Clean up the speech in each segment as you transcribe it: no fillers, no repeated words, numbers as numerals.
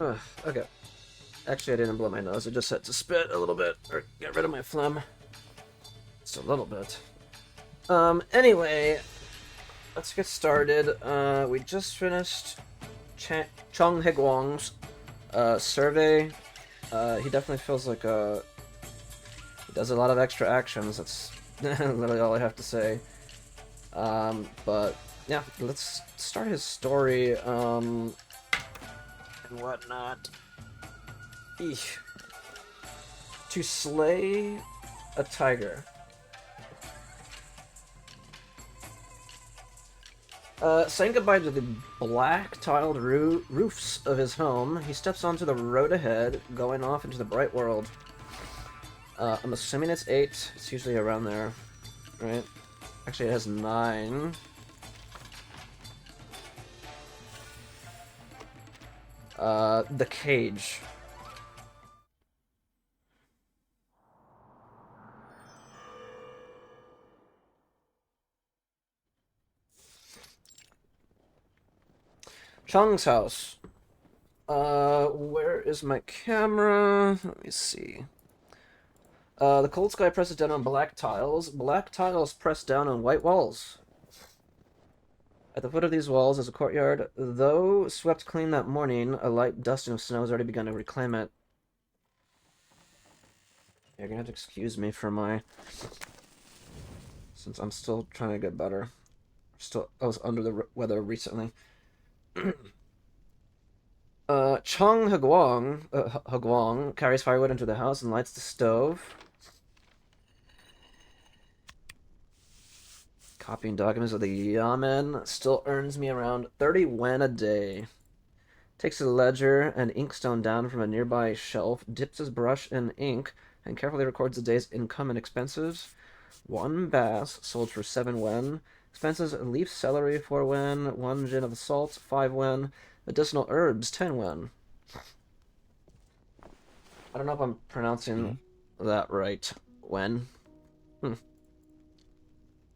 Okay. Actually, I didn't blow my nose. I just had to spit a little bit, or get rid of my phlegm. Just a little bit. Anyway, let's get started. We just finished Chung Hegwang's survey. He definitely feels like he does a lot of extra actions. That's literally all I have to say. But yeah, let's start his story. And whatnot. Eesh. To slay a tiger. Saying goodbye to the black tiled roofs of his home, he steps onto the road ahead, going off into the bright world. I'm assuming it's 8. It's usually around there, right? Actually, it has 9. The cage. Chung's house. Where is my camera? Let me see. The cold sky presses down on black tiles. Black tiles press down on white walls. At the foot of these walls is a courtyard. Though swept clean that morning, a light dusting of snow has already begun to reclaim it. You're gonna have to excuse me for my... Since I'm still trying to get better. I was under the weather recently. Chung Hagwang carries firewood into the house and lights the stove. Copying documents of the Yamen still earns me around 30 wen a day. Takes a ledger and inkstone down from a nearby shelf, dips his brush in ink, and carefully records the day's income and expenses. 1 bass sold for 7 wen. Expenses: leaf celery 4 wen, 1 jin of salt 5 wen, medicinal herbs 10 wen. I don't know if I'm pronouncing that right. Wen.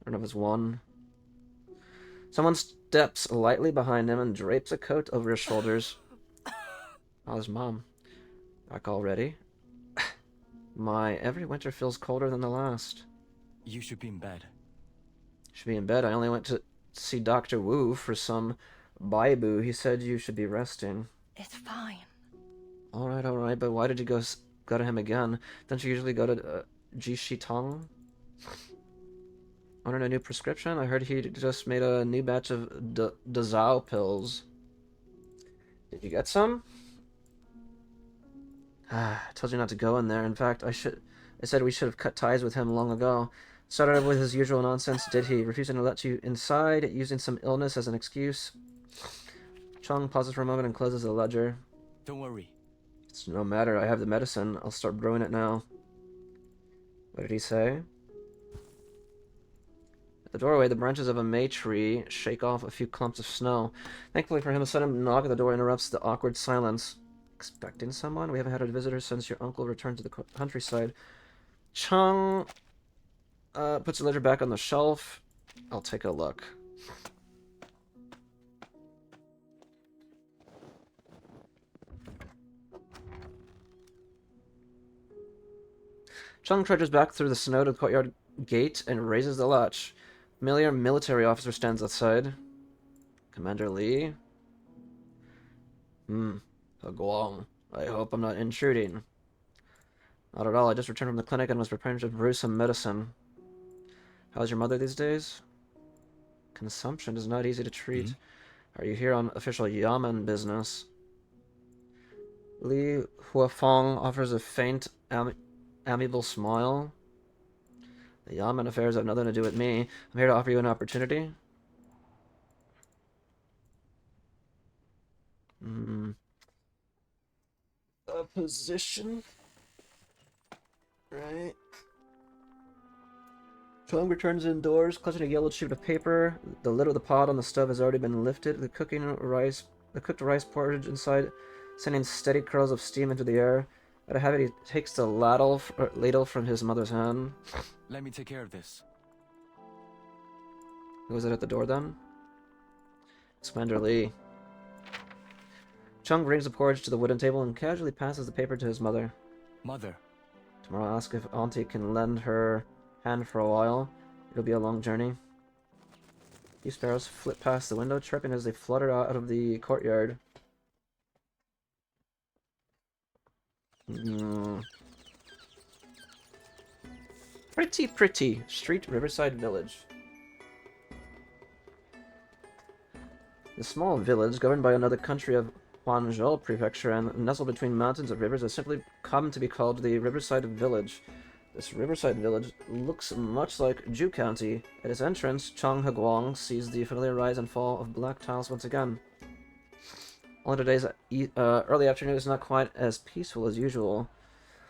I don't know if it's 1. Someone steps lightly behind him and drapes a coat over his shoulders. Oh, his mom. Back already? My, every winter feels colder than the last. You should be in bed. Should be in bed. I only went to see Dr. Wu for some baibu. He said you should be resting. It's fine. Alright, but why did you go to him again? Don't you usually go to Jishi Tong? Wanted a new prescription? I heard he just made a new batch of Dazao pills. Did you get some? I told you not to go in there. In fact, I said we should have cut ties with him long ago. Started with his usual nonsense, did he? Refusing to let you inside, using some illness as an excuse. Chong pauses for a moment and closes the ledger. Don't worry. It's no matter. I have the medicine. I'll start brewing it now. What did he say? At the doorway, the branches of a may tree shake off a few clumps of snow. Thankfully for him, a sudden knock at the door interrupts the awkward silence. Expecting someone? We haven't had a visitor since your uncle returned to the countryside. Chung puts the ledger back on the shelf. I'll take a look. Chung trudges back through the snow to the courtyard gate and raises the latch. Familiar military officer stands outside. Commander Lee? Guang. I hope I'm not intruding. Not at all. I just returned from the clinic and was preparing to brew some medicine. How's your mother these days? Consumption is not easy to treat. Are you here on official Yamen business? Li Huafeng offers a faint, amiable smile. The Yamen affairs have nothing to do with me. I'm here to offer you an opportunity. A position? Right. Chung returns indoors, clutching a yellow sheet of paper. The lid of the pot on the stove has already been lifted. The cooked rice porridge inside, sending steady curls of steam into the air. Out of habit, he takes the ladle from his mother's hand. Let me take care of this. Who was it at the door then? Commander Lee. Chung brings the porridge to the wooden table and casually passes the paper to his mother. Mother. Tomorrow I'll ask if Auntie can lend her hand for a while. It'll be a long journey. A few sparrows flit past the window, chirping as they flutter out of the courtyard. Pretty. Street, Riverside Village. The small village, governed by another country of Huanzhou Prefecture and nestled between mountains and rivers, has simply come to be called the Riverside Village. This Riverside Village looks much like Ju County. At its entrance, Chang Heguang sees the familiar rise and fall of black tiles once again. Only today's early afternoon is not quite as peaceful as usual.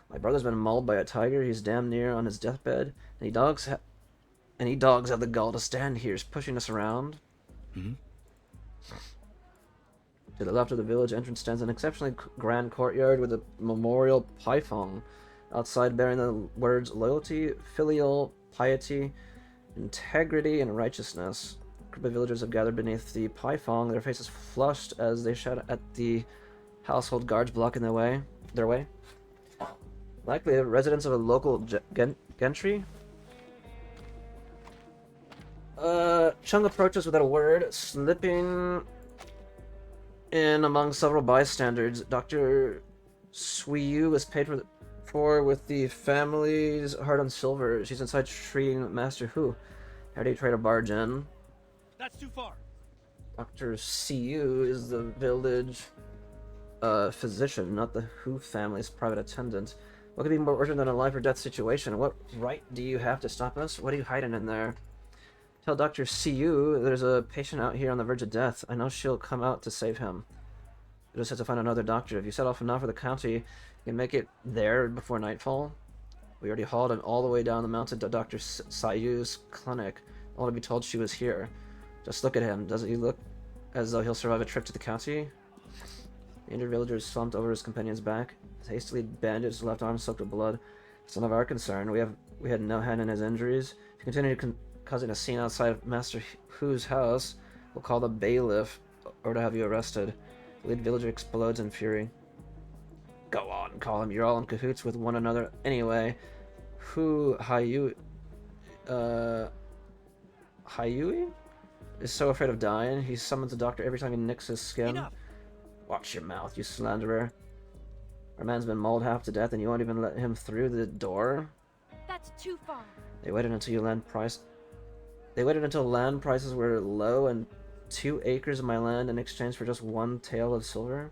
My brother's been mauled by a tiger. He's damn near on his deathbed, and any dogs have the gall to stand here, pushing us around. Mm-hmm. To the left of the village entrance stands an exceptionally grand courtyard with a memorial paifong outside bearing the words loyalty, filial piety, integrity, and righteousness. A group of villagers have gathered beneath the paifong, their faces flushed as they shout at the household guards blocking their way. Likely residents of a local gentry. Chung approaches without a word, slipping in among several bystanders. Dr. Suiyu was paid for with the family's heart on silver. She's inside treating Master Hu. How do you try to barge in? That's too far. Dr. Siyu is the village physician, not the Hu family's private attendant. What could be more urgent than a life or death situation? What right do you have to stop us? What are you hiding in there? Tell Dr. Siyu there's a patient out here on the verge of death. I know she'll come out to save him. You just have to find another doctor. If you set off now for the county, you can make it there before nightfall. We already hauled him all the way down the mountain to Dr. Sayu's clinic, only to be told she was here. Just look at him. Doesn't he look as though he'll survive a trip to the county? The injured villager slumped over his companion's back, his hastily bandaged his left arm soaked with blood. It's none of our concern. We had no hand in his injuries. If you continue causing a scene outside of Master Hu's house, we'll call the bailiff or to have you arrested. The lead villager explodes in fury. Go on, call him. You're all in cahoots with one another anyway. Hayui is so afraid of dying, he summons a doctor every time he nicks his skin. Enough. Watch your mouth, you slanderer. Our man's been mauled half to death and you won't even let him through the door? That's too far. They waited until land prices were low and 2 acres of my land in exchange for just 1 tael of silver.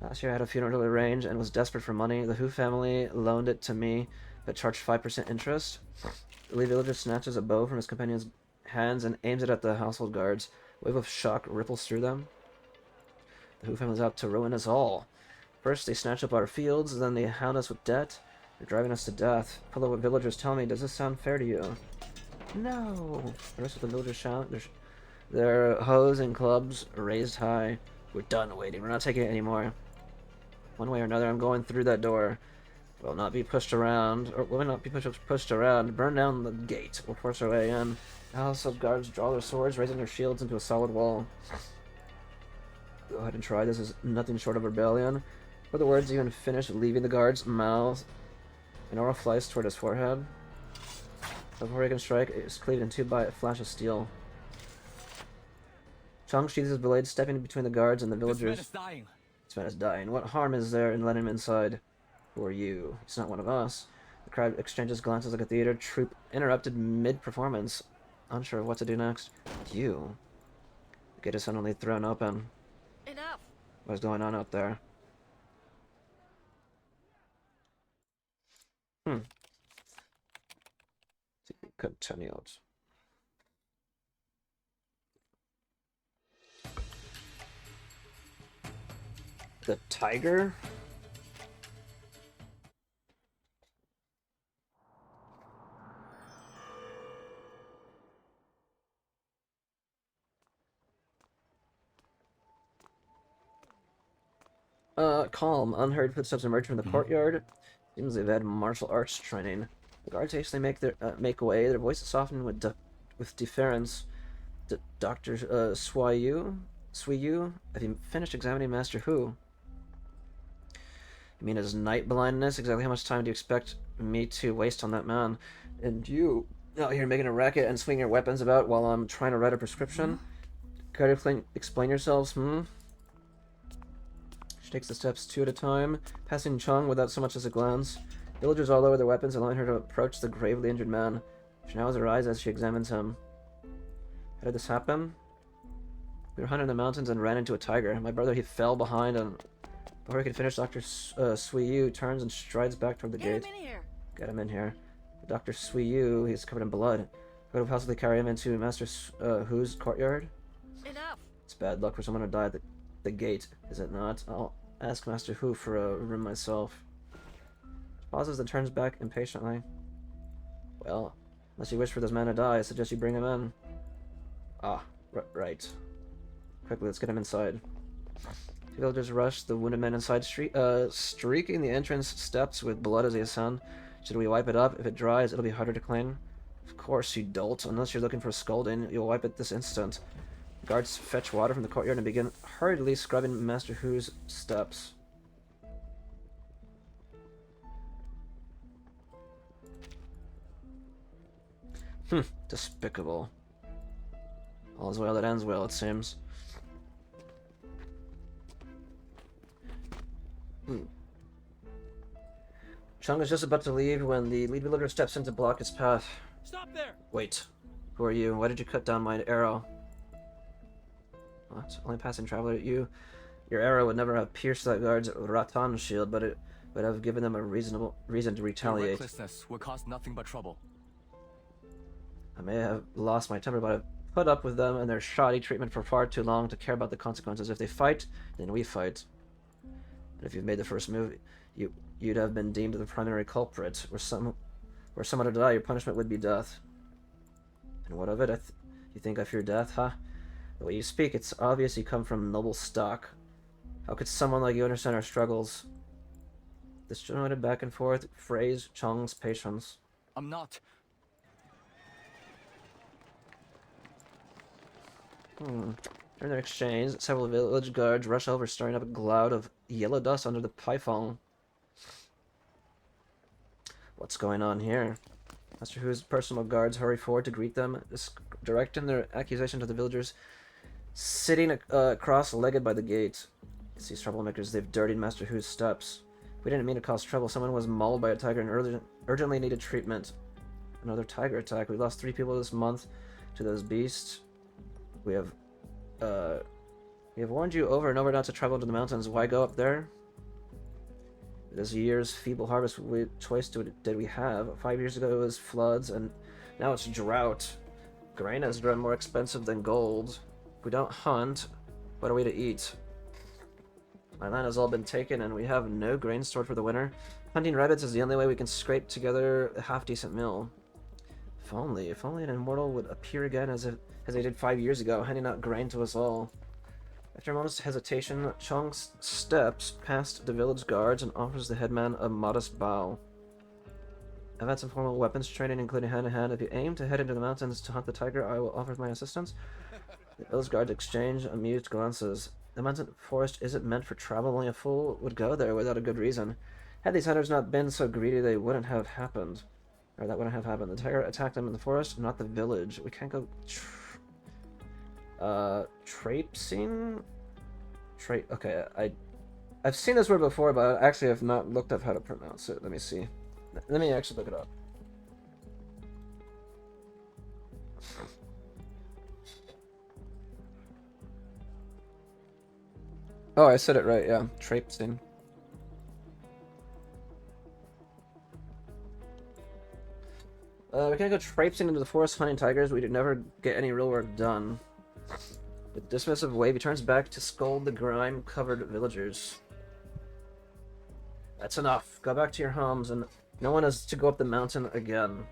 Last year I had a funeral to arrange and was desperate for money. The Hu family loaned it to me, but charged 5% interest. The lead villager snatches a bow from his companion's hands and aims it at the household guards. A wave of shock ripples through them. The Hu family's out to ruin us all. First they snatch up our fields, then they hound us with debt. They're driving us to death. Follow what villagers tell me. Does this sound fair to you? No! The rest of the villagers shout. Their hoes and clubs raised high. We're done waiting. We're not taking it anymore. One way or another, I'm going through that door. We'll not be pushed around, or will not be pushed around. Burn down the gate. We'll force our way in. The household guards draw their swords, raising their shields into a solid wall. Go ahead and try. This is nothing short of rebellion. Before the words even finish leaving the guard's mouth, an aura flies toward his forehead. Before he can strike, it is cleaved in two by a flash of steel. Chang sheathes his blade, stepping between the guards and the villagers. This man is dying. This man is dying. What harm is there in letting him inside? Who are you? He's not one of us. The crowd exchanges glances like a theater troupe interrupted mid-performance. Unsure of what to do next. You. The gate is suddenly thrown open. Enough. What's going on out there? Continued. The tiger? Calm. Unheard footsteps emerge from the courtyard. Seems they've had martial arts training. The guards hastily make way. Their voices soften with deference. Dr. Suiyu? Suiyu, have you finished examining Master Hu? You mean his night blindness? Exactly how much time do you expect me to waste on that man? And you out here making a racket and swinging your weapons about while I'm trying to write a prescription? Care to explain yourselves, hmm? She takes the steps two at a time, passing Chung without so much as a glance. Villagers all lower their weapons, allowing her to approach the gravely injured man. She narrows her eyes as she examines him. How did this happen? We were hunting in the mountains and ran into a tiger. My brother, he fell behind, and before he could finish, Dr. Suiyu turns and strides back toward the gate. Get him in here. Get him in here. Dr. Suiyu, he's covered in blood. Could have possibly carry him into Master Hu's courtyard? Enough. It's bad luck for someone to die at the gate, is it not? I'll ask Master Hu for a room myself. She pauses, then turns back impatiently. Well, unless you wish for this man to die, I suggest you bring him in. Ah, right. Quickly, let's get him inside. Two villagers rush the wounded man inside, streaking the entrance steps with blood as they ascend. Should we wipe it up? If it dries, it'll be harder to clean. Of course, you dolt. Unless you're looking for a scolding, you'll wipe it this instant. Guards fetch water from the courtyard and begin hurriedly scrubbing Master Hu's steps. Despicable. All is well that ends well, it seems. Chung is just about to leave when the lead villager steps in to block his path. Stop there! Wait. Who are you? Why did you cut down my arrow? What? Only passing traveler at you. Your arrow would never have pierced that guard's rattan shield, but it would have given them a reasonable reason to Your retaliate. recklessness will cause nothing but trouble. I may have lost my temper, but I've put up with them and their shoddy treatment for far too long to care about the consequences. If they fight, then we fight. And if you've made the first move, you'd have been deemed the primary culprit. Were someone to die, your punishment would be death. And what of it? You think I fear death, huh? The way you speak, it's obvious you come from noble stock. How could someone like you understand our struggles? This jointed back and forth phrase Chung's patience. I'm not. During their exchange, several village guards rush over, stirring up a cloud of yellow dust under the python. What's going on here? Master Hu's personal guards hurry forward to greet them, directing their accusation to the villagers sitting cross-legged by the gate. It's these troublemakers, they've dirtied Master Hu's steps. We didn't mean to cause trouble. Someone was mauled by a tiger and urgently needed treatment. Another tiger attack. We lost 3 people this month to those beasts. We have warned you over and over not to travel into the mountains. Why go up there? This year's feeble harvest, what choice did we have? 5 years ago it was floods, and now it's drought. Grain has grown more expensive than gold. If we don't hunt, what are we to eat? My land has all been taken, and we have no grain stored for the winter. Hunting rabbits is the only way we can scrape together a half-decent meal. If only an immortal would appear again as they did 5 years ago, handing out grain to us all. After a moment's hesitation, Chung steps past the village guards and offers the headman a modest bow. I've had some formal weapons training, including hand-to-hand. If you aim to head into the mountains to hunt the tiger, I will offer my assistance. The village guards exchange amused glances. The mountain forest isn't meant for travel. Only a fool would go there without a good reason. Had these hunters not been so greedy, they wouldn't have happened. Or that wouldn't have happened. The tiger attacked them in the forest, not the village. We can't go traipsing? Okay, I've seen this word before, but I actually have not looked up how to pronounce it. Let me see. Let me actually look it up. Oh, I said it right, yeah. Traipsing. We can't go traipsing into the forest hunting tigers. We'd never get any real work done. With a dismissive wave, he turns back to scold the grime-covered villagers. That's enough. Go back to your homes, and no one is to go up the mountain again.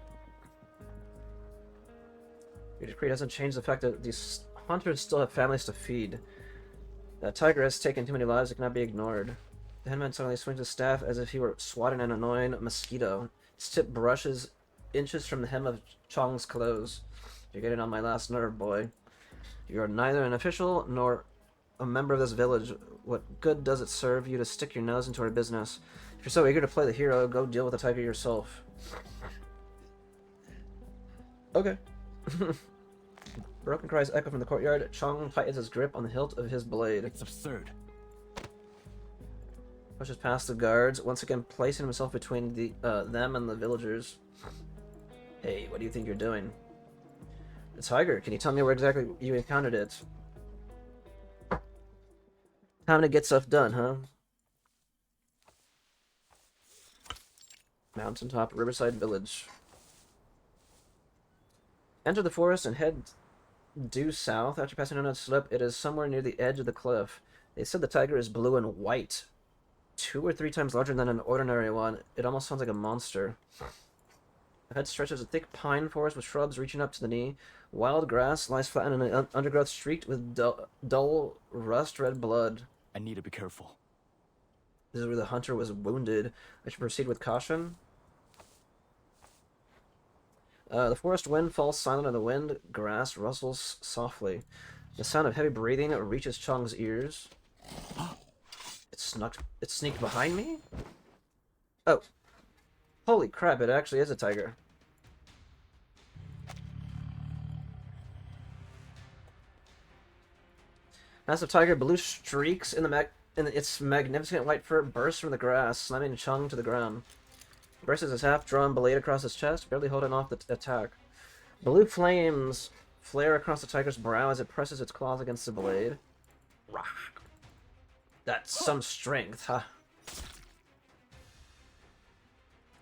Your decree doesn't change the fact that these hunters still have families to feed. That tiger has taken too many lives, it cannot be ignored. The headman suddenly swings his staff as if he were swatting an annoying mosquito. His tip brushes inches from the hem of Chong's clothes. You're getting on my last nerve, boy. You are neither an official nor a member of this village. What good does it serve you to stick your nose into our business? If you're so eager to play the hero, go deal with the tiger yourself. Okay. Broken cries echo from the courtyard. Chong tightens his grip on the hilt of his blade. It's absurd. Pushes past the guards, once again placing himself between them and the villagers. Hey, what do you think you're doing? The tiger, can you tell me where exactly you encountered it? Time to get stuff done, huh? Mountaintop Riverside Village. Enter the forest and head due south. After passing on a slip, it is somewhere near the edge of the cliff. They said the tiger is blue and white. 2 or 3 times larger than an ordinary one. It almost sounds like a monster. Ahead stretches a thick pine forest with shrubs reaching up to the knee. Wild grass lies flat in an undergrowth streaked with dull rust-red blood. I need to be careful. This is where the hunter was wounded. I should proceed with caution. The forest wind falls silent on the wind. Grass rustles softly. The sound of heavy breathing reaches Chong's ears. It sneaked behind me? Oh. Holy crap, it actually is a tiger. Massive tiger, blue streaks in its magnificent white fur bursts from the grass, slamming Chung to the ground. Braces his half-drawn blade across his chest, barely holding off the attack. Blue flames flare across the tiger's brow as it presses its claws against the blade. That's some strength, huh?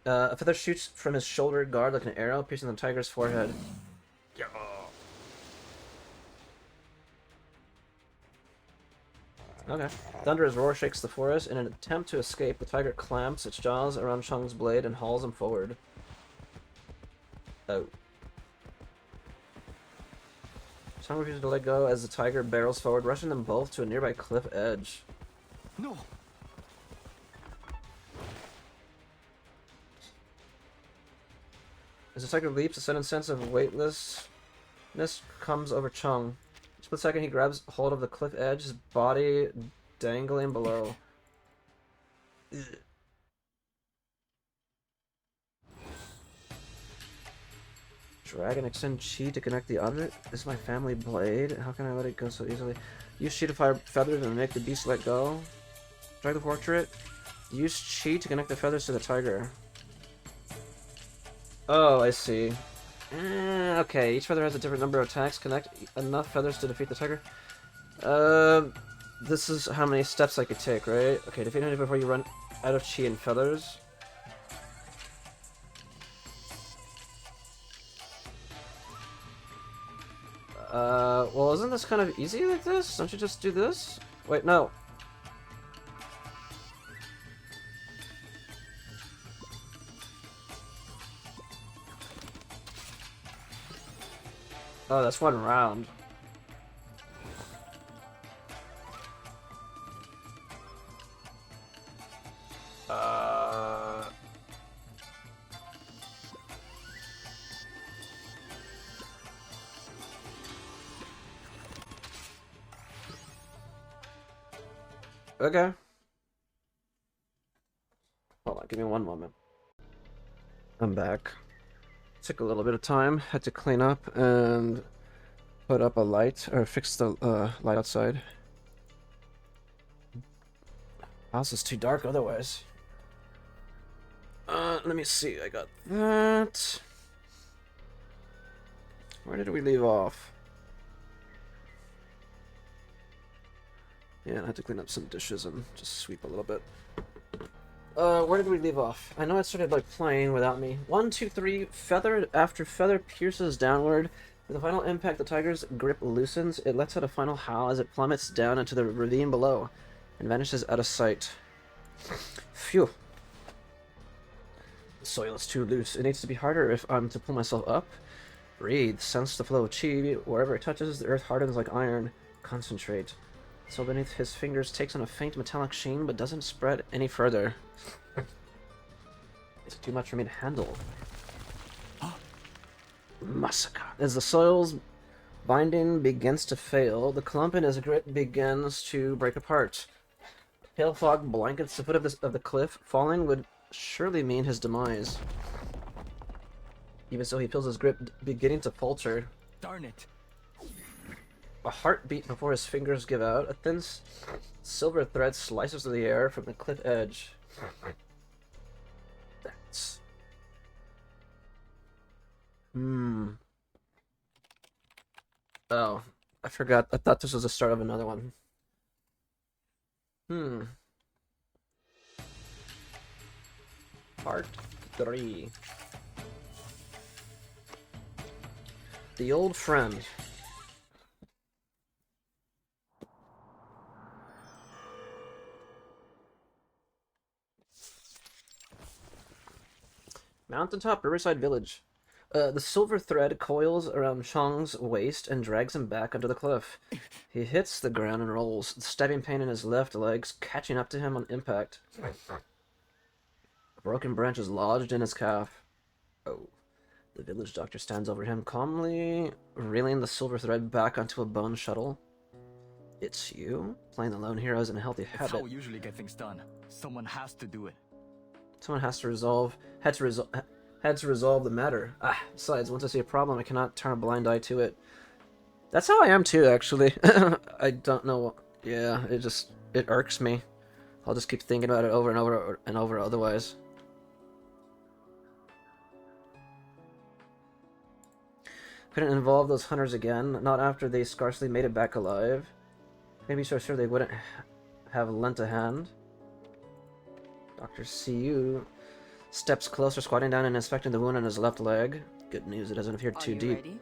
A feather shoots from his shoulder guard like an arrow, piercing the tiger's forehead. Okay. Thunder's roar shakes the forest. In an attempt to escape, the tiger clamps its jaws around Chung's blade and hauls him forward. Oh. Chung refuses to let go as the tiger barrels forward, rushing them both to a nearby cliff edge. No. As the tiger leaps, a sudden sense of weightlessness comes over Chung. Split second, he grabs hold of the cliff edge, his body dangling below. Ugh. Drag and extend chi to connect the other. This is my family blade. How can I let it go so easily? Use chi to fire feathers and make the beast let go. Drag the portrait. Use chi to connect the feathers to the tiger. Oh, I see. Okay, each feather has a different number of attacks. Connect enough feathers to defeat the tiger. This is how many steps I could take, right? Okay, defeat him before you run out of chi and feathers. Well, isn't this kind of easy like this? Don't you just do this? Wait, no. Oh, that's one round. Okay. Hold on, give me one moment. I'm back. Took a little bit of time. Had to clean up and put up a light, or fix the light outside. House is too dark otherwise. Let me see. I got that. Where did we leave off? Yeah, I had to clean up some dishes and just sweep a little bit. Where did we leave off? I know it started like playing without me. 1, 2, 3. Feather after feather pierces downward. With the final impact, the tiger's grip loosens. It lets out a final howl as it plummets down into the ravine below and vanishes out of sight. Phew. The soil is too loose. It needs to be harder if I'm to pull myself up. Breathe. Sense the flow of chi. Wherever it touches, the earth hardens like iron. Concentrate. So beneath his fingers takes on a faint metallic sheen, but doesn't spread any further. It's too much for me to handle. Massacre. As the soil's Binding begins to fail. The clump in his grip begins to break apart. Pale fog blankets the foot of the cliff. Falling would surely mean his demise. Even so, he feels his grip beginning to falter. Darn it. A heartbeat before his fingers give out. A thin silver thread slices through the air from the cliff edge. That's... Oh, I forgot. I thought this was the start of another one. Part 3. The old friend. Mountaintop Riverside Village. The silver thread coils around Chong's waist and drags him back under the cliff. He hits the ground and rolls, the stabbing pain in his left legs catching up to him on impact. A broken branch is lodged in his calf. Oh. The village doctor stands over him, calmly reeling the silver thread back onto a bone shuttle. It's you? Playing the lone hero is a healthy habit. That's how we usually get things done. Someone has to do it. Someone had to resolve the matter. Besides, once I see a problem, I cannot turn a blind eye to it. That's how I am too, actually. I don't know what... Yeah, it irks me. I'll just keep thinking about it over and over and over otherwise. Couldn't involve those hunters again, not after they scarcely made it back alive. Maybe so sure they wouldn't have lent a hand. Dr. Siu steps closer, squatting down and inspecting the wound on his left leg. Good news, it doesn't appear too deep. Ready?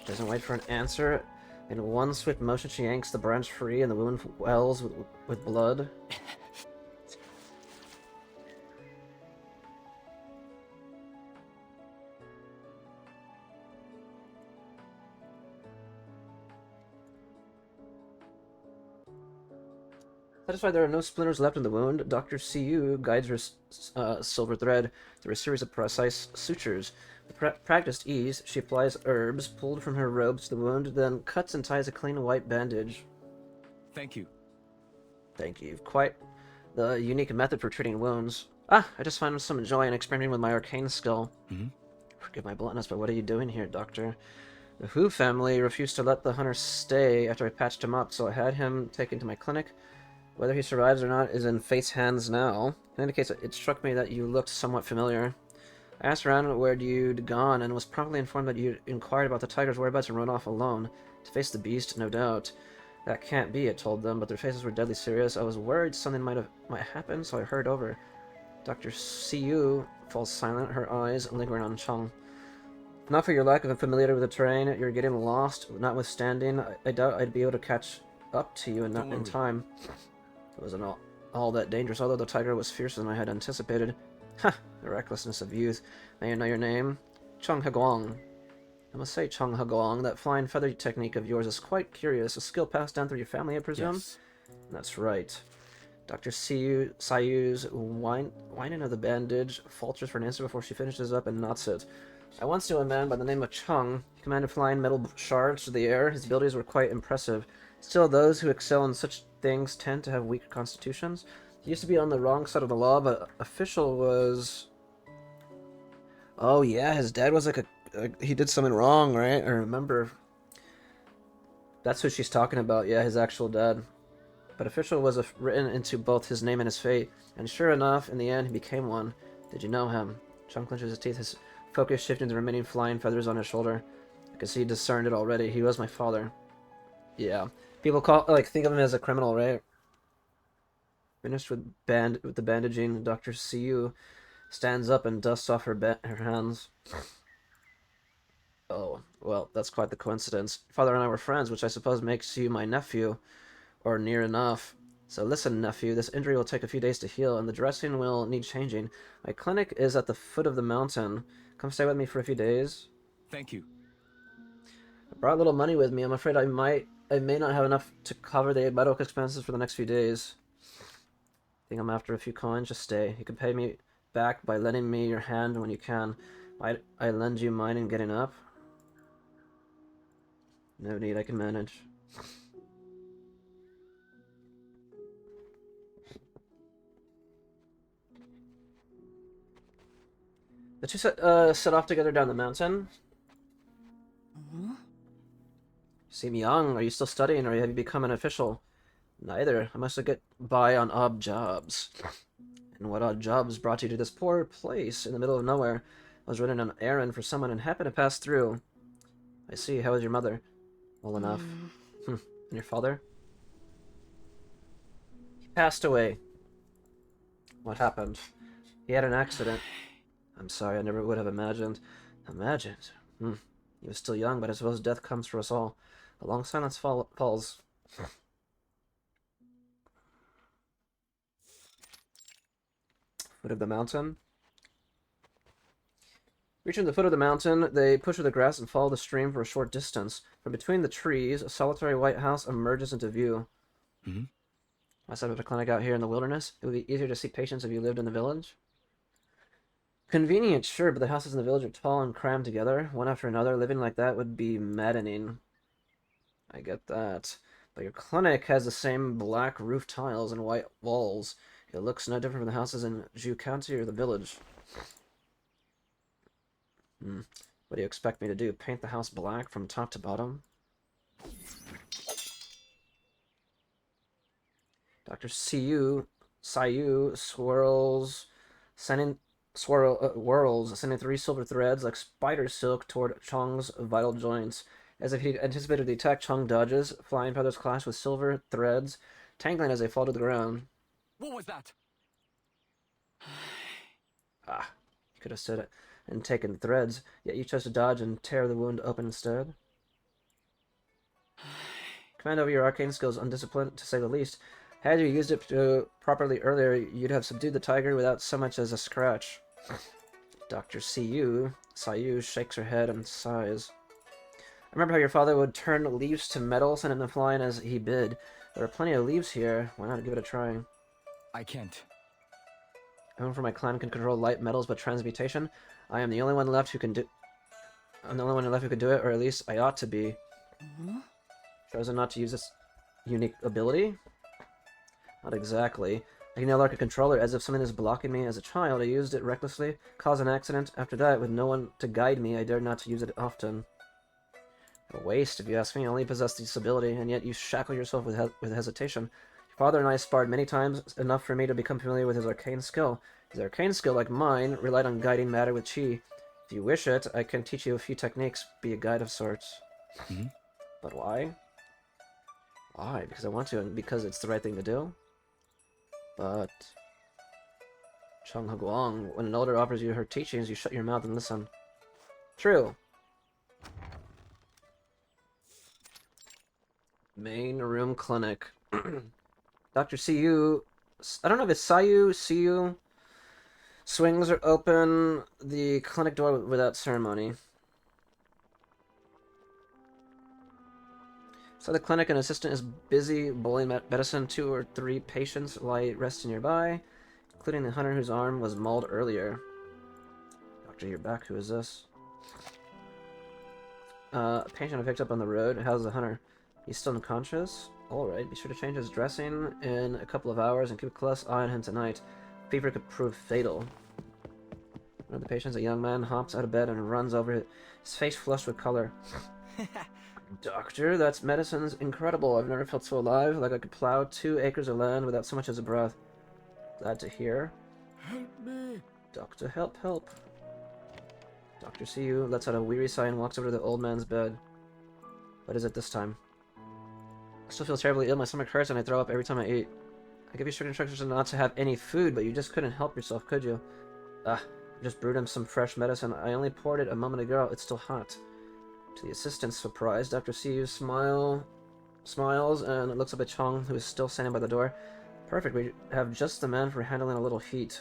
She doesn't wait for an answer. In one swift motion, she yanks the branch free and the wound wells with blood. Satisfied there are no splinters left in the wound, Dr. Siu guides her silver thread through a series of precise sutures. With practiced ease, she applies herbs pulled from her robes to the wound, then cuts and ties a clean white bandage. Thank you. Thank you. Quite the unique method for treating wounds. I just find some joy in experimenting with my arcane skill. Forgive my bluntness, but what are you doing here, Doctor? The Hu family refused to let the hunter stay after I patched him up, so I had him taken to my clinic. Whether he survives or not is in fate's hands now. In any case, it struck me that you looked somewhat familiar. I asked around where you'd gone and was promptly informed that you'd inquired about the tiger's whereabouts and run off alone. To face the beast, no doubt. That can't be, I told them, but their faces were deadly serious. I was worried something might happen, so I hurried over. Dr. Siu falls silent, her eyes lingering on Chong. Not for your lack of familiarity with the terrain, you're getting lost. Notwithstanding, I doubt I'd be able to catch up to you in time. It wasn't all that dangerous, although the tiger was fiercer than I had anticipated. Ha! The recklessness of youth. May I know your name? Chong Haguang. I must say, Chong Haguang, that flying feather technique of yours is quite curious. A skill passed down through your family, I presume? Yes. That's right. Dr. Sayu's winding of the bandage falters for an instant before she finishes up and knots it. I once knew a man by the name of Chung. He commanded flying metal shards through the air. His abilities were quite impressive. Still, those who excel in such things tend to have weaker constitutions. He used to be on the wrong side of the law, but official was... Oh yeah, his dad was like he did something wrong, right? I remember. That's who she's talking about, yeah, his actual dad. But official was written into both his name and his fate, and sure enough, in the end, he became one. Did you know him? Chung clenches his teeth, his focus shifting to the remaining flying feathers on his shoulder. I could see he discerned it already. He was my father. Yeah. People think of him as a criminal, right? Finished with the bandaging, Dr. Siu stands up and dusts off her hands. Oh, well, that's quite the coincidence. Father and I were friends, which I suppose makes you my nephew, or near enough. So listen, nephew, this injury will take a few days to heal, and the dressing will need changing. My clinic is at the foot of the mountain. Come stay with me for a few days. Thank you. I brought a little money with me. I'm afraid I may not have enough to cover the medical expenses for the next few days. Think I'm after a few coins? Just stay. You can pay me back by lending me your hand when you can. I lend you mine in getting up. No need, I can manage. The two set off together down the mountain. You seem young. Are you still studying, or have you become an official? Neither. I must get by on odd jobs. And what odd jobs brought you to this poor place in the middle of nowhere? I was running an errand for someone and happened to pass through. I see. How is your mother? Well enough. And your father? He passed away. What happened? He had an accident. I'm sorry, I never would have imagined. Imagined? He was still young, but I suppose death comes for us all. A long silence falls. Foot of the mountain. Reaching the foot of the mountain, they push through the grass and follow the stream for a short distance. From between the trees, a solitary white house emerges into view. I set up a clinic out here in the wilderness. It would be easier to see patients if you lived in the village. Convenient, sure, but the houses in the village are tall and crammed together, one after another. Living like that would be maddening. I get that. But your clinic has the same black roof tiles and white walls. It looks no different from the houses in Ju County or the village. What do you expect me to do? Paint the house black from top to bottom? Dr. Sayu whirls, sending 3 silver threads like spider silk toward Chong's vital joints. As if he anticipated the attack, Chong dodges. Flying feathers clash with silver threads, tangling as they fall to the ground. What was that? You could have said it and taken the threads, yet you chose to dodge and tear the wound open instead. Command over your arcane skills undisciplined, to say the least. Had you used it properly earlier, you'd have subdued the tiger without so much as a scratch. Dr. Sayu shakes her head and sighs. I remember how your father would turn leaves to metal, sending them flying as he bid. There are plenty of leaves here. Why not give it a try? I can't. Everyone from my clan can control light metals, but transmutation? I am the only one left who can do... I'm the only one left who can do it, or at least I ought to be. Chosen not to use this unique ability? Not exactly. I can yell like a controller as if something is blocking me. As a child, I used it recklessly, caused an accident. After that, with no one to guide me, I dared not to use it often. A waste, if you ask me. I only possess this ability, and yet you shackle yourself with hesitation. Your father and I sparred many times, enough for me to become familiar with his arcane skill. His arcane skill, like mine, relied on guiding matter with chi. If you wish it, I can teach you a few techniques, be a guide of sorts. But why? Why? Because I want to, and because it's the right thing to do? But... Chong Haguang, when an elder offers you her teachings, you shut your mouth and listen. True. Main room clinic. Dr. Siyu... I don't know if it's Siyu... Swings are open the clinic door without ceremony. So the clinic, an assistant is busy bowling medicine. 2 or 3 patients lie resting nearby, including the hunter whose arm was mauled earlier. Doctor, you're back. Who is this? A patient I picked up on the road. How's the hunter? He's still unconscious? Alright, be sure to change his dressing in a couple of hours and keep a close eye on him tonight. Fever could prove fatal. One of the patients, a young man, hops out of bed and runs over it, his face flushed with color. Doctor, that's medicine's incredible. I've never felt so alive, like I could plow 2 acres of land without so much as a breath. Glad to hear. Help me. Doctor, help, help. Doctor, see you, lets out a weary sigh and walks over to the old man's bed. What is it this time? I still feel terribly ill. My stomach hurts and I throw up every time I eat. I give you strict instructions not to have any food, but you just couldn't help yourself, could you? Just brewed him some fresh medicine. I only poured it a moment ago. It's still hot. To the assistant's surprise, Dr. Siyu smiles and looks up at Chong, who is still standing by the door. Perfect, we have just the man for handling a little heat.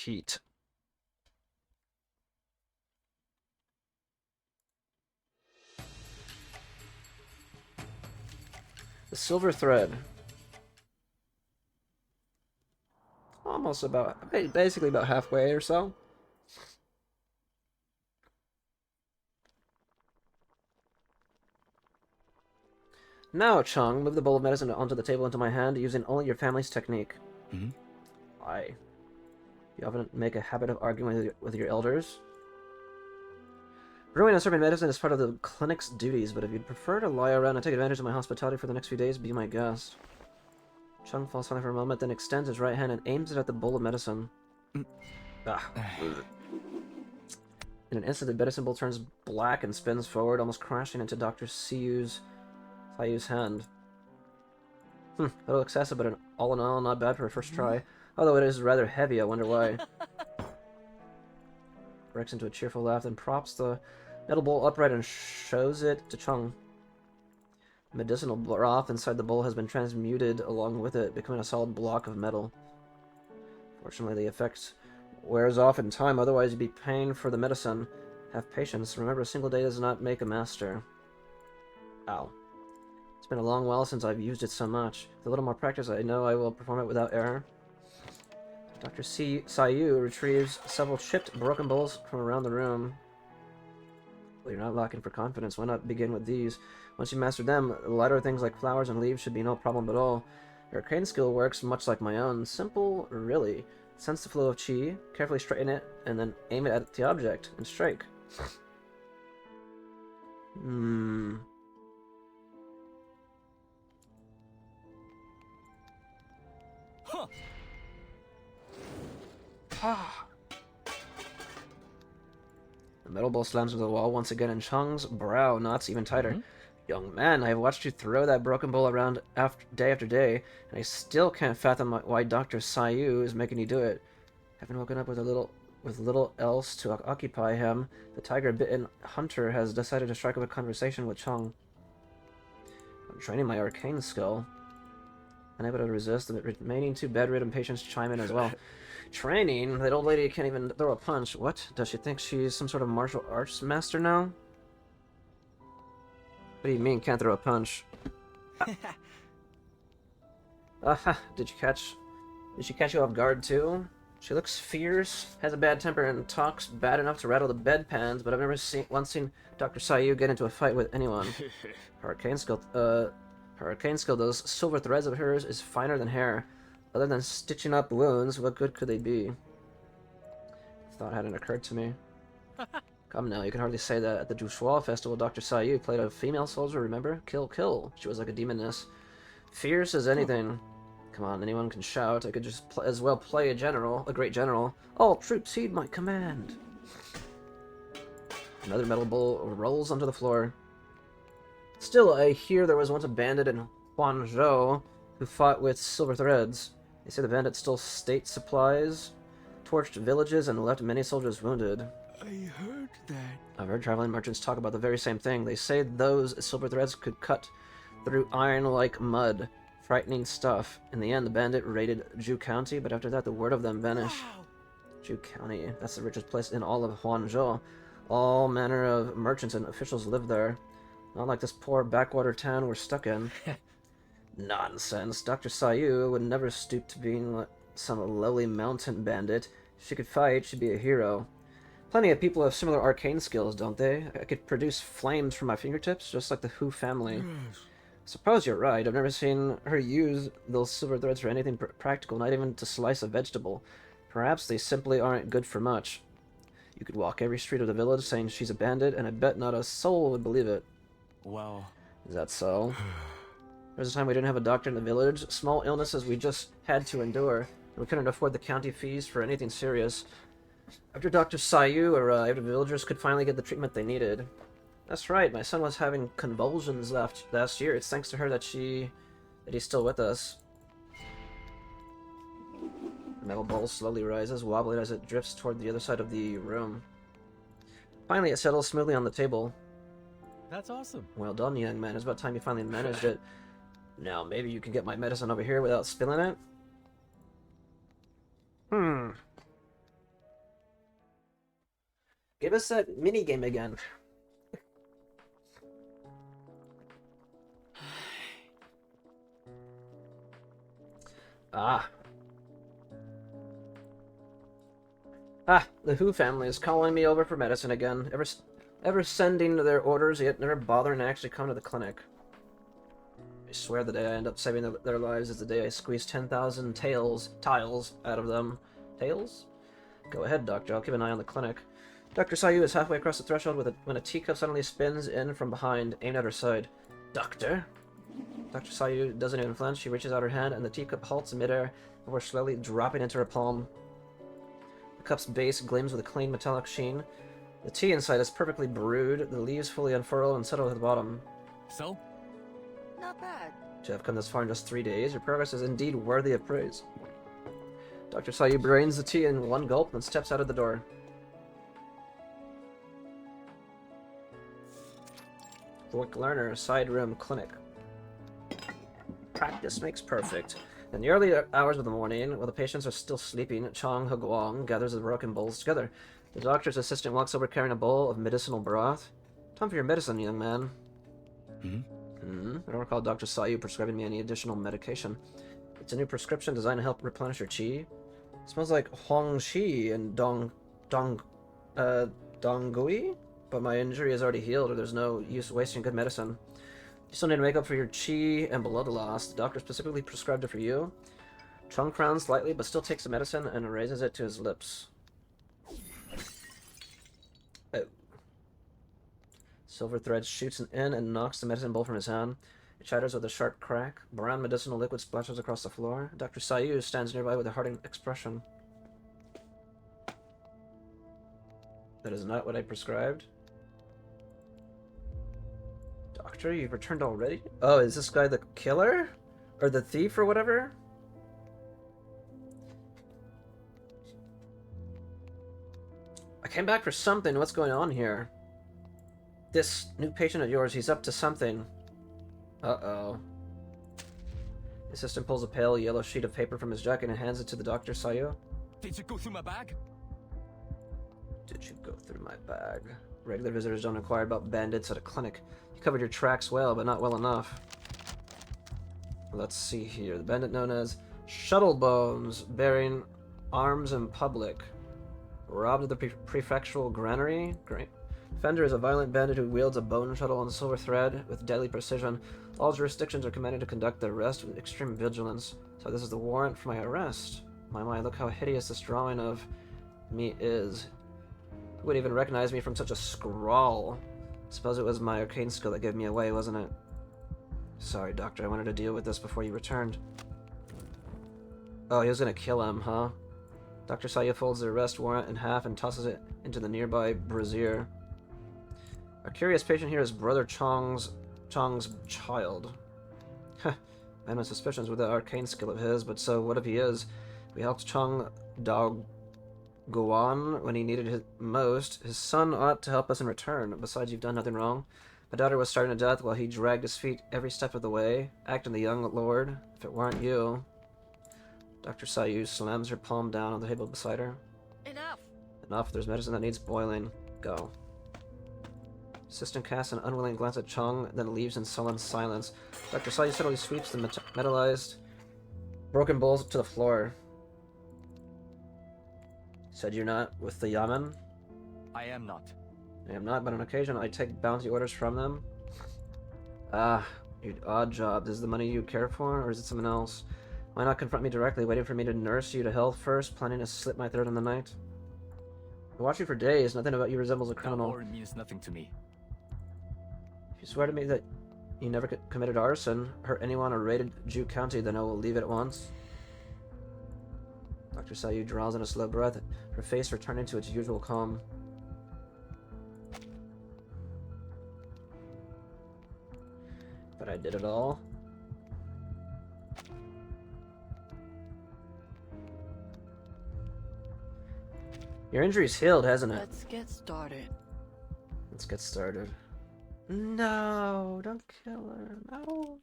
Heat. The silver thread. Oh, almost basically about halfway or so. Now, Chung, move the bowl of medicine onto the table into my hand using only your family's technique. Hmm? Why? You often make a habit of arguing with your elders. Brewing and serving medicine is part of the clinic's duties, but if you'd prefer to lie around and take advantage of my hospitality for the next few days, be my guest. Chung falls silent for a moment, then extends his right hand and aims it at the bowl of medicine. Ah. In an instant, the medicine bowl turns black and spins forward, almost crashing into Dr. Sayu's hand. A little excessive, but all in all, not bad for a first try. Although it is rather heavy, I wonder why. Breaks into a cheerful laugh, then props the metal bowl upright and shows it to Chung. Medicinal broth inside the bowl has been transmuted along with it, becoming a solid block of metal. Fortunately, the effect wears off in time, otherwise you'd be paying for the medicine. Have patience. Remember, a single day does not make a master. Ow. It's been a long while since I've used it so much. With a little more practice, I know I will perform it without error. Dr. Sayu retrieves several chipped, broken bowls from around the room. Well, you're not lacking for confidence. Why not begin with these? Once you master them, lighter things like flowers and leaves should be no problem at all. Your arcane skill works much like my own. Simple, really. Sense the flow of chi, carefully straighten it, and then aim it at the object, and strike. Huh. The metal bowl slams into the wall once again, and Chung's brow knots even tighter. Young man, I have watched you throw that broken bowl around day after day, and I still can't fathom why Dr. Sayu is making you do it. Having woken up with little else to occupy him, the tiger-bitten hunter has decided to strike up a conversation with Chung. I'm training my arcane skill. Unable to resist, the remaining two bedridden patients chime in as well. Training? That old lady can't even throw a punch. What? Does she think she's some sort of martial arts master now? What do you mean, can't throw a punch? Did she catch you off guard too? She looks fierce, has a bad temper, and talks bad enough to rattle the bedpans, but I've never once seen Dr. Sayu get into a fight with anyone. Her arcane skill, those silver threads of hers, is finer than hair. Other than stitching up wounds, what good could they be? Thought hadn't occurred to me. Come now, you can hardly say that. At the Douchois festival, Dr. Sayu played a female soldier, remember? Kill, kill. She was like a demoness. Fierce as anything. Come on, anyone can shout. I could just as well play a great general. All troops heed my command. Another metal bowl rolls onto the floor. Still, I hear there was once a bandit in Huanzhou who fought with silver threads. They say the bandit stole state supplies, torched villages, and left many soldiers wounded. I heard that. I've heard traveling merchants talk about the very same thing. They say those silver threads could cut through iron like mud. Frightening stuff. In the end, the bandit raided Zhu County, but after that, the word of them vanished. Wow. Zhu County, that's the richest place in all of Huanzhou. All manner of merchants and officials live there. Not like this poor backwater town we're stuck in. Nonsense. Dr. Sayu would never stoop to being some lowly mountain bandit. If she could fight, she'd be a hero. Plenty of people have similar arcane skills, don't they? I could produce flames from my fingertips, just like the Hu family. Yes. Suppose you're right. I've never seen her use those silver threads for anything practical, not even to slice a vegetable. Perhaps they simply aren't good for much. You could walk every street of the village saying she's a bandit, and I bet not a soul would believe it. Well. Is that so? There was a time we didn't have a doctor in the village. Small illnesses we just had to endure. We couldn't afford the county fees for anything serious. After Dr. Sayu arrived, villagers could finally get the treatment they needed. That's right, my son was having convulsions last year. It's thanks to her that he's still with us. The metal bowl slowly rises, wobbling as it drifts toward the other side of the room. Finally, it settles smoothly on the table. That's awesome. Well done, young man. It's about time you finally managed it. Now, maybe you can get my medicine over here without spilling it? Give us that mini-game again. Ah. Ah, the Who family is calling me over for medicine again. Ever sending their orders, yet never bothering to actually come to the clinic. I swear the day I end up saving their lives is the day I squeeze 10,000 tiles out of them. Tails? Go ahead, Doctor. I'll keep an eye on the clinic. Dr. Sayu is halfway across the threshold when a teacup suddenly spins in from behind, aimed at her side. Doctor? Dr. Sayu doesn't even flinch. She reaches out her hand, and the teacup halts in midair before slowly dropping into her palm. The cup's base gleams with a clean metallic sheen. The tea inside is perfectly brewed, the leaves fully unfurl and settle at the bottom. So? Not bad. To have come this far in just 3 days, your progress is indeed worthy of praise. Dr. Sayu drains the tea in one gulp and steps out of the door. Quick Learner, Side Room, Clinic. Practice makes perfect. In the early hours of the morning, while the patients are still sleeping, Chong Huguang gathers the broken bowls together. The doctor's assistant walks over carrying a bowl of medicinal broth. Time for your medicine, young man. I don't recall Dr. Sayu prescribing me any additional medication. It's a new prescription designed to help replenish your chi. It smells like Huang Shi and Dongui, but my injury is already healed, or there's no use wasting good medicine. You still need to make up for your chi and blood loss. The doctor specifically prescribed it for you. Chung frowns slightly, but still takes the medicine and raises it to his lips. Oh. Silver thread shoots in and knocks the medicine bowl from his hand. It shatters with a sharp crack. Brown medicinal liquid splashes across the floor. Dr. Sayu stands nearby with a hardened expression. That is not what I prescribed. Doctor, you've returned already? Oh, is this guy the killer? Or the thief or whatever? I came back for something. What's going on here? This new patient of yours, he's up to something. Uh-oh. The assistant pulls a pale yellow sheet of paper from his jacket and hands it to the Dr. Sayu. Did you go through my bag? Did you go through my bag? Regular visitors don't inquire about bandits at a clinic. You covered your tracks well, but not well enough. Let's see here. The bandit known as Shuttlebones, bearing arms in public. Robbed of the prefectural granary. Great. Fender is a violent bandit who wields a bone shuttle on silver thread with deadly precision. All jurisdictions are commanded to conduct their arrest with extreme vigilance. So this is the warrant for my arrest. My, look how hideous this drawing of me is. Who would even recognize me from such a scrawl? Suppose it was my arcane skill that gave me away, wasn't it? Sorry, Doctor, I wanted to deal with this before you returned. Oh, he was gonna kill him, huh? Dr. Sayu folds the arrest warrant in half and tosses it into the nearby brazier. Our curious patient here is Brother Chong's child. Heh, I had my suspicions with that arcane skill of his, but so what if he is? We helped Chong Dao Guan when he needed it most. His son ought to help us in return. Besides, you've done nothing wrong. My daughter was starving to death while he dragged his feet every step of the way, acting the young lord. If it weren't you... Dr. Sayu slams her palm down on the table beside her. Enough. Enough. There's medicine that needs boiling. Go. Assistant casts an unwilling glance at Chung, then leaves in sullen silence. Dr. Sayu suddenly sweeps the metallized broken bowls to the floor. Said you're not with the Yamen? I am not. I am not, but on occasion I take bounty orders from them. Ah, you odd job. Is the money you care for, or is it someone else? Why not confront me directly, waiting for me to nurse you to health first, planning to slit my throat in the night? I watched you for days. Nothing about you resembles a That criminal. word means nothing to me. If you swear to me that you never committed arson, hurt anyone, or raided Ju County, then I will leave at once. Dr. Sayu draws in a slow breath, her face returning to its usual calm. But I did it all. Your injury's healed, hasn't it? Let's get started. Let's get started. No, don't kill her. No.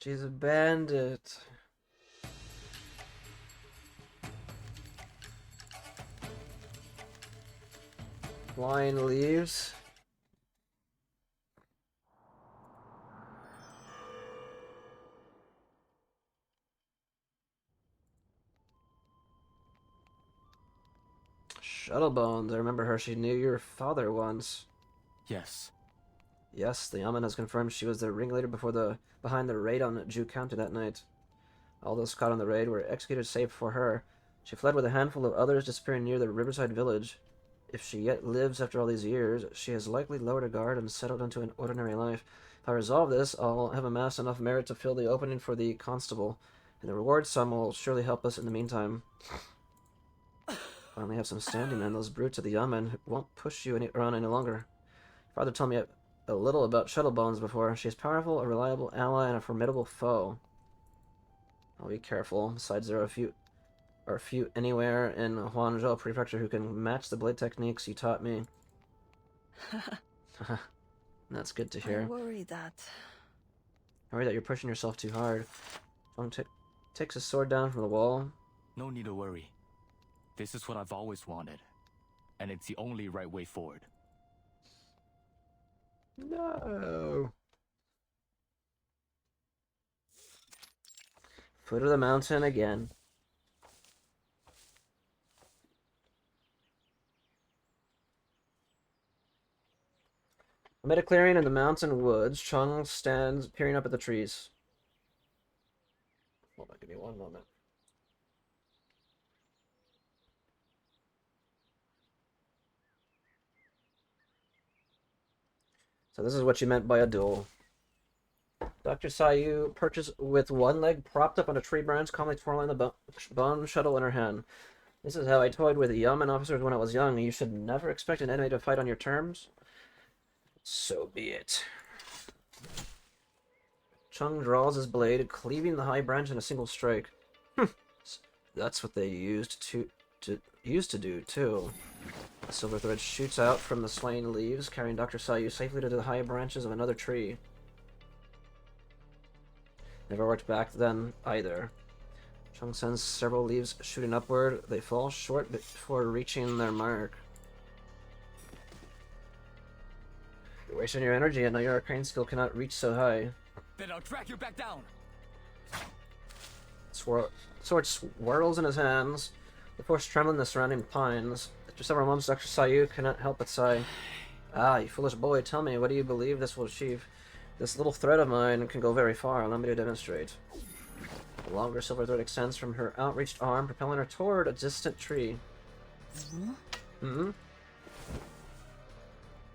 She's a bandit. Flying leaves. Shuttlebones, I remember her. She knew your father once. Yes. Yes, the Yaman has confirmed she was the ringleader behind the raid on Jew County that night. All those caught on the raid were executed save for her. She fled with a handful of others, disappearing near the riverside village. If she yet lives after all these years, she has likely lowered her guard and settled into an ordinary life. If I resolve this, I'll have amassed enough merit to fill the opening for the constable, and the reward sum will surely help us in the meantime. Finally have some standing, man. Those brutes at the Yaman won't push you around any longer. Father told me a little about Shuttlebones before. She is powerful, a reliable ally, and a formidable foe. I'll be careful. Besides, there are a few anywhere in Huanzhou Prefecture who can match the blade techniques you taught me. That's good to I hear. worry that. I worry that you're pushing yourself too hard. Feng takes his sword down from the wall. No need to worry. This is what I've always wanted. And it's the only right way forward. No. Foot of the mountain again. Amid a clearing in the mountain woods, Chung stands peering up at the trees. Hold on, give me one moment. So this is what you meant by a duel. Dr. Sayu perches with one leg propped up on a tree branch, calmly twirling the bone shuttle in her hand. This is how I toyed with the Yamen officers when I was young. You should never expect an enemy to fight on your terms. So be it. Chung draws his blade, cleaving the high branch in a single strike. That's what they used to do too. A silver thread shoots out from the swaying leaves, carrying Dr. Sayu safely to the high branches of another tree. Never worked back then either. Chung sends several leaves shooting upward. They fall short before reaching their mark. You're wasting your energy, and now your arcane skill cannot reach so high. Then I'll drag you back down. Sword swirls in his hands, the force trembling the surrounding pines. After several months, Dr. Sayu cannot help but sigh. Ah, you foolish boy, tell me, what do you believe this will achieve? This little thread of mine can go very far. Allow me to demonstrate. The longer silver thread extends from her outreached arm, propelling her toward a distant tree.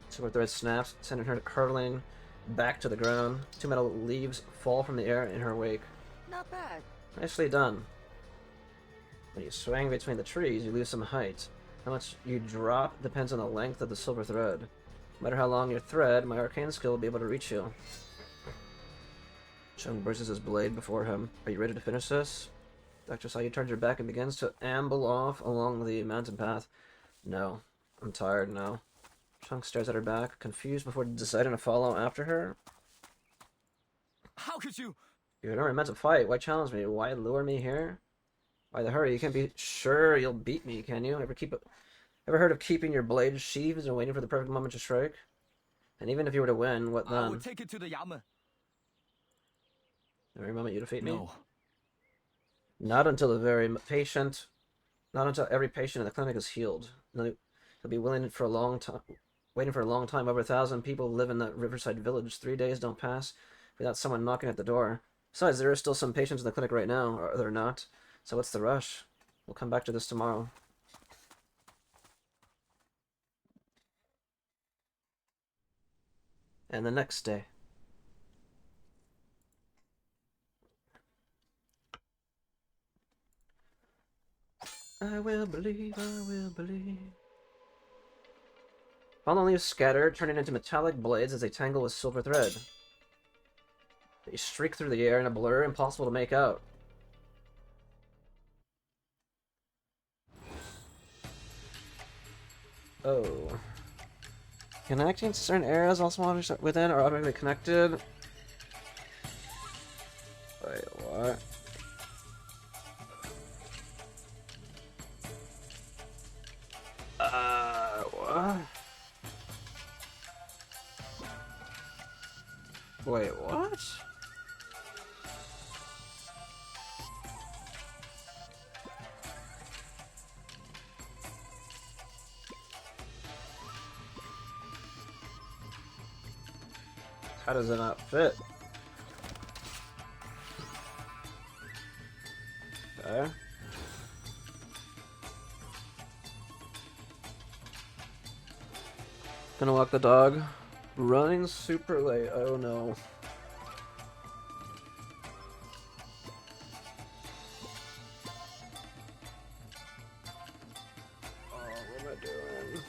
Silver thread snaps, sending her hurtling back to the ground. Two metal leaves fall from the air in her wake. Not bad. Nicely done. When you swing between the trees, you lose some height. How much you drop depends on the length of the silver thread. No matter how long your thread, my arcane skill will be able to reach you. Chung bursts his blade before him. Are you ready to finish this? Dr. Sayu turns her back and begins to amble off along the mountain path. No. I'm tired now. Chung stares at her back, confused before deciding to follow after her. How could you? You're never meant to fight. Why challenge me? Why lure me here? Why the hurry? You can't be sure you'll beat me, can you? Ever heard of keeping your blade sheathed and waiting for the perfect moment to strike? And even if you were to win, what I then? would take it to the Yamen. Every moment you defeat me? No. Not until every patient in the clinic is healed. You'll be willing for a long time, waiting for a long time. Over 1,000 people live in that riverside village. 3 days don't pass without someone knocking at the door. Besides, there are still some patients in the clinic right now, or are there not? So what's the rush? We'll come back to this tomorrow. And the next day. I will believe, I will believe. Fallen leaves scatter, turning into metallic blades as they tangle with silver thread. They streak through the air in a blur impossible to make out. Oh. Connecting to certain areas, all small objects within are automatically connected. Wait, what? What? Wait, what? How does it not fit? Okay. Gonna walk the dog. Running super late. Oh no. Oh, what am I doing?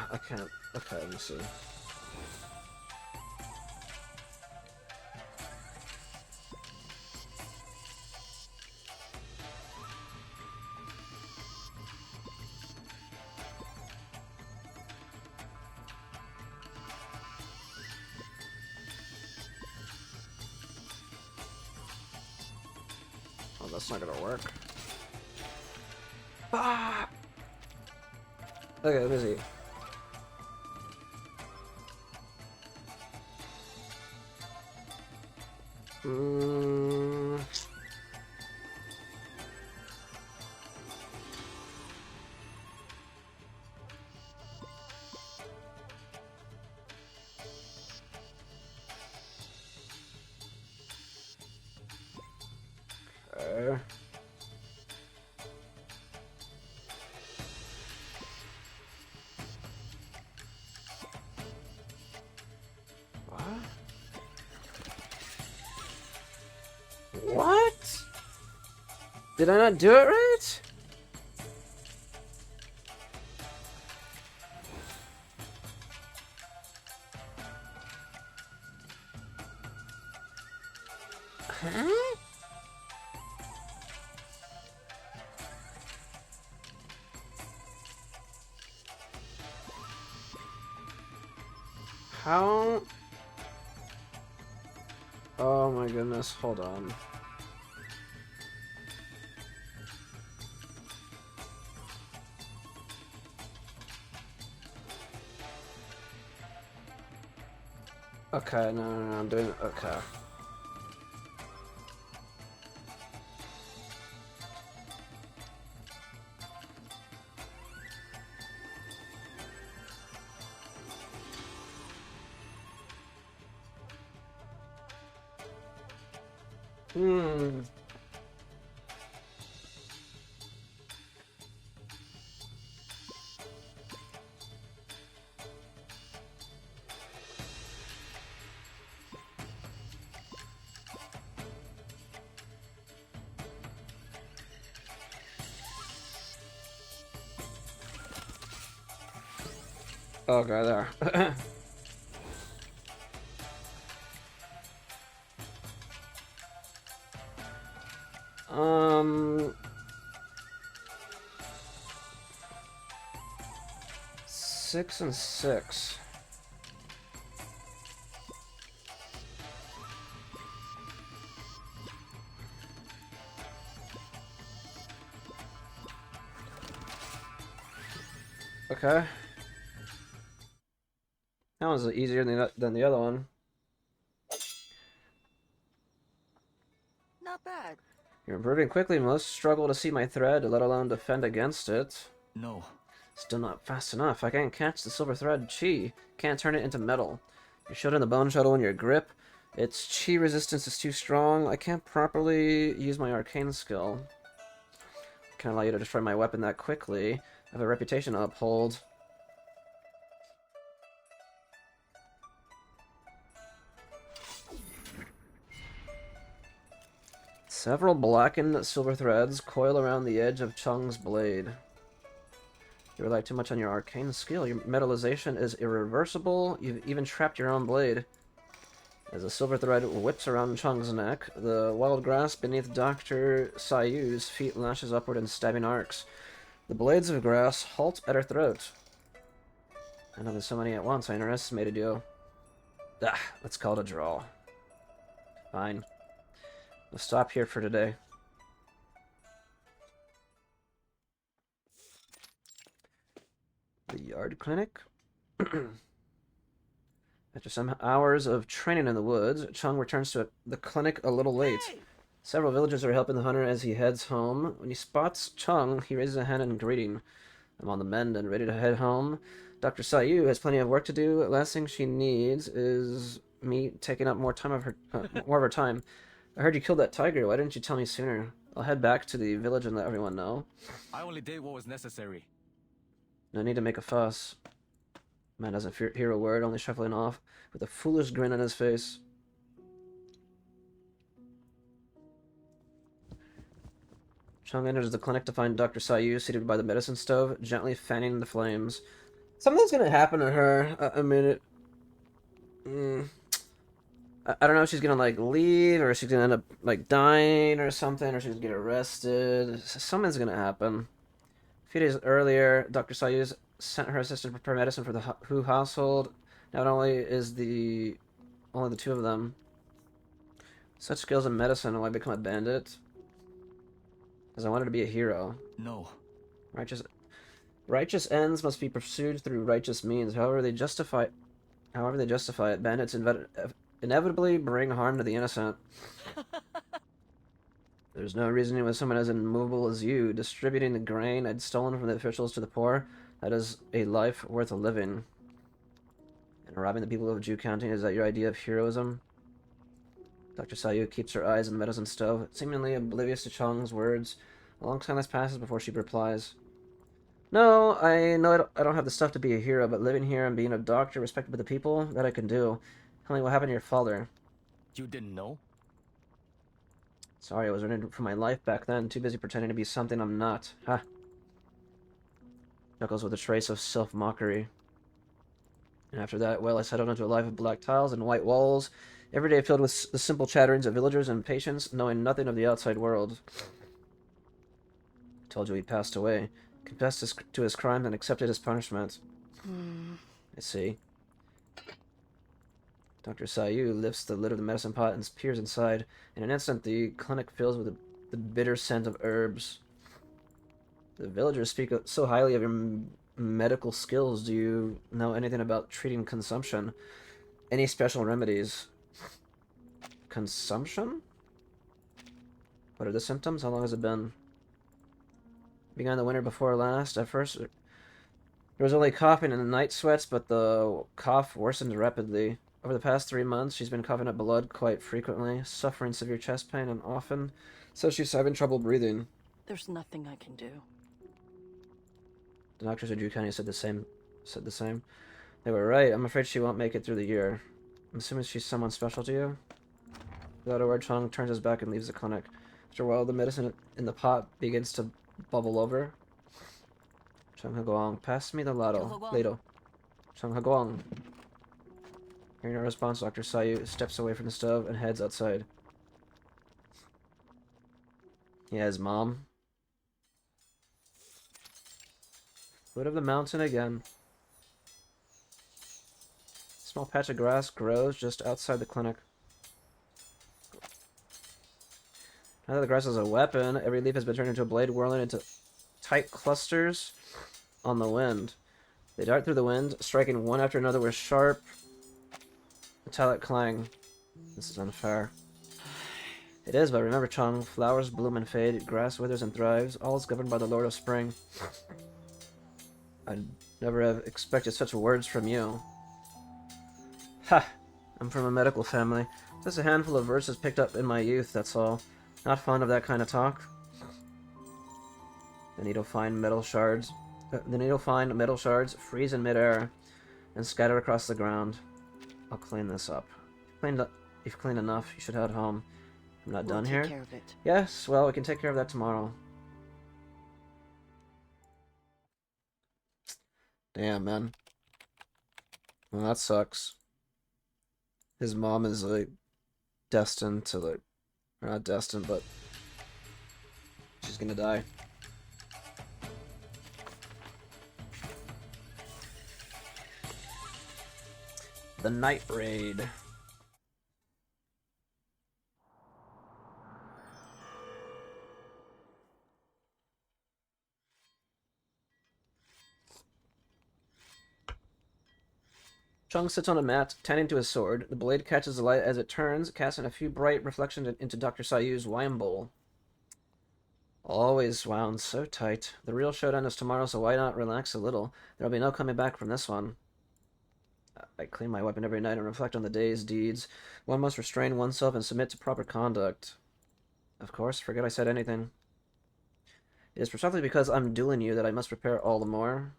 I can't. Okay, let me see. Oh, that's not gonna work. Ah! Okay, let me see. Mm. Okay. What? What? Did I not do it right? Huh? How? Oh my goodness, hold on. Okay, no, I'm doing it. Okay. Hmm. Okay, there. um, 6 and 6. Okay. That one's easier than the other one. Not bad. You're improving quickly. Most struggle to see my thread, let alone defend against it. No. Still not fast enough. I can't catch the silver thread chi. Can't turn it into metal. You're shielding the bone shuttle in your grip. Its chi resistance is too strong. I can't properly use my arcane skill. Can't allow you to destroy my weapon that quickly. I have a reputation to uphold. Several blackened silver threads coil around the edge of Chung's blade. You rely too much on your arcane skill. Your metallization is irreversible. You've even trapped your own blade. As a silver thread whips around Chung's neck, the wild grass beneath Dr. Sayu's feet lashes upward in stabbing arcs. The blades of grass halt at her throat. I know there's so many at once, I underestimated you. Ah, let's call it a draw. Fine. We'll stop here for today. The yard clinic? After some hours of training in the woods, Chung returns to the clinic a little late. Hey! Several villagers are helping the hunter as he heads home. When he spots Chung, he raises a hand in greeting. I'm on the mend and ready to head home. Dr. Sayu has plenty of work to do. Last thing she needs is me taking up more of her time. I heard you killed that tiger. Why didn't you tell me sooner? I'll head back to the village and let everyone know. I only did what was necessary. No need to make a fuss. Man doesn't hear a word, only shuffling off with a foolish grin on his face. Chung enters the clinic to find Dr. Sayu seated by the medicine stove, gently fanning the flames. Something's gonna happen to her. I mean, I don't know if she's gonna, like, leave, or she's gonna end up, like, dying or something, or she's gonna get arrested. Something's gonna happen. A few days earlier, Dr. Sayu sent her assistant to prepare medicine for the Hu household. Not only is only the two of them. Such skills in medicine, why become a bandit? Because I wanted to be a hero. No. Righteous ends must be pursued through righteous means. However they justify it, bandits inevitably bring harm to the innocent. There's no reasoning with someone as immovable as you, distributing the grain I'd stolen from the officials to the poor. That is a life worth living. And robbing the people of Jew County, is that your idea of heroism? Dr. Sayu keeps her eyes on the medicine stove, seemingly oblivious to Chong's words. A long silence passes before she replies. No, I know I don't have the stuff to be a hero, but living here and being a doctor respected by the people, that I can do. Tell me what happened to your father. You didn't know? Sorry, I was running for my life back then, too busy pretending to be something I'm not. Ha! Knuckles with a trace of self-mockery. And after that, well, I settled into a life of black tiles and white walls, every day filled with the simple chatterings of villagers and patients, knowing nothing of the outside world. I told you he passed away, confessed to his crimes, and accepted his punishment. I see. Dr. Sayu lifts the lid of the medicine pot and peers inside. In an instant, the clinic fills with the bitter scent of herbs. The villagers speak so highly of your medical skills. Do you know anything about treating consumption? Any special remedies? Consumption? What are the symptoms? How long has it been? Began the winter before last. At first, there was only coughing and night sweats, but the cough worsened rapidly. Over the past 3 months, she's been coughing up blood quite frequently, suffering severe chest pain, and often says she's having trouble breathing. There's nothing I can do. The doctors at Drew County said the same. They were right. I'm afraid she won't make it through the year. I'm assuming she's someone special to you? Without a word, Chong turns his back and leaves the clinic. After a while, the medicine in the pot begins to bubble over. Chung Haguang, pass me the ladle. Chung Haguang. Hearing no response, Dr. Sayu steps away from the stove and heads outside. Yes, Mom. Foot of the mountain again. A small patch of grass grows just outside the clinic. Now that the grass is a weapon, every leaf has been turned into a blade, whirling into tight clusters on the wind. They dart through the wind, striking one after another with sharp, metallic clang. This is unfair. It is, but remember, Chong, flowers bloom and fade, grass withers and thrives, all is governed by the Lord of Spring. I'd never have expected such words from you. Ha! I'm from a medical family. Just a handful of verses picked up in my youth, that's all. Not fond of that kind of talk. The needle find metal shards freeze in midair and scatter across the ground. I'll clean this up. You've cleaned enough. You should head home. I'm not done here. Take care of it. Yes, well, we can take care of that tomorrow. Damn, man. Well, that sucks. His mom is like destined to like, or not destined, but she's gonna die. The Night Raid. Chung sits on a mat, tending to his sword. The blade catches the light as it turns, casting a few bright reflections into Dr. Sayu's wine bowl. Always wound so tight. The real showdown is tomorrow, so why not relax a little? There'll be no coming back from this one. I clean my weapon every night and reflect on the day's deeds. One must restrain oneself and submit to proper conduct. Of course, forget I said anything. It is precisely because I'm dueling you that I must prepare all the more.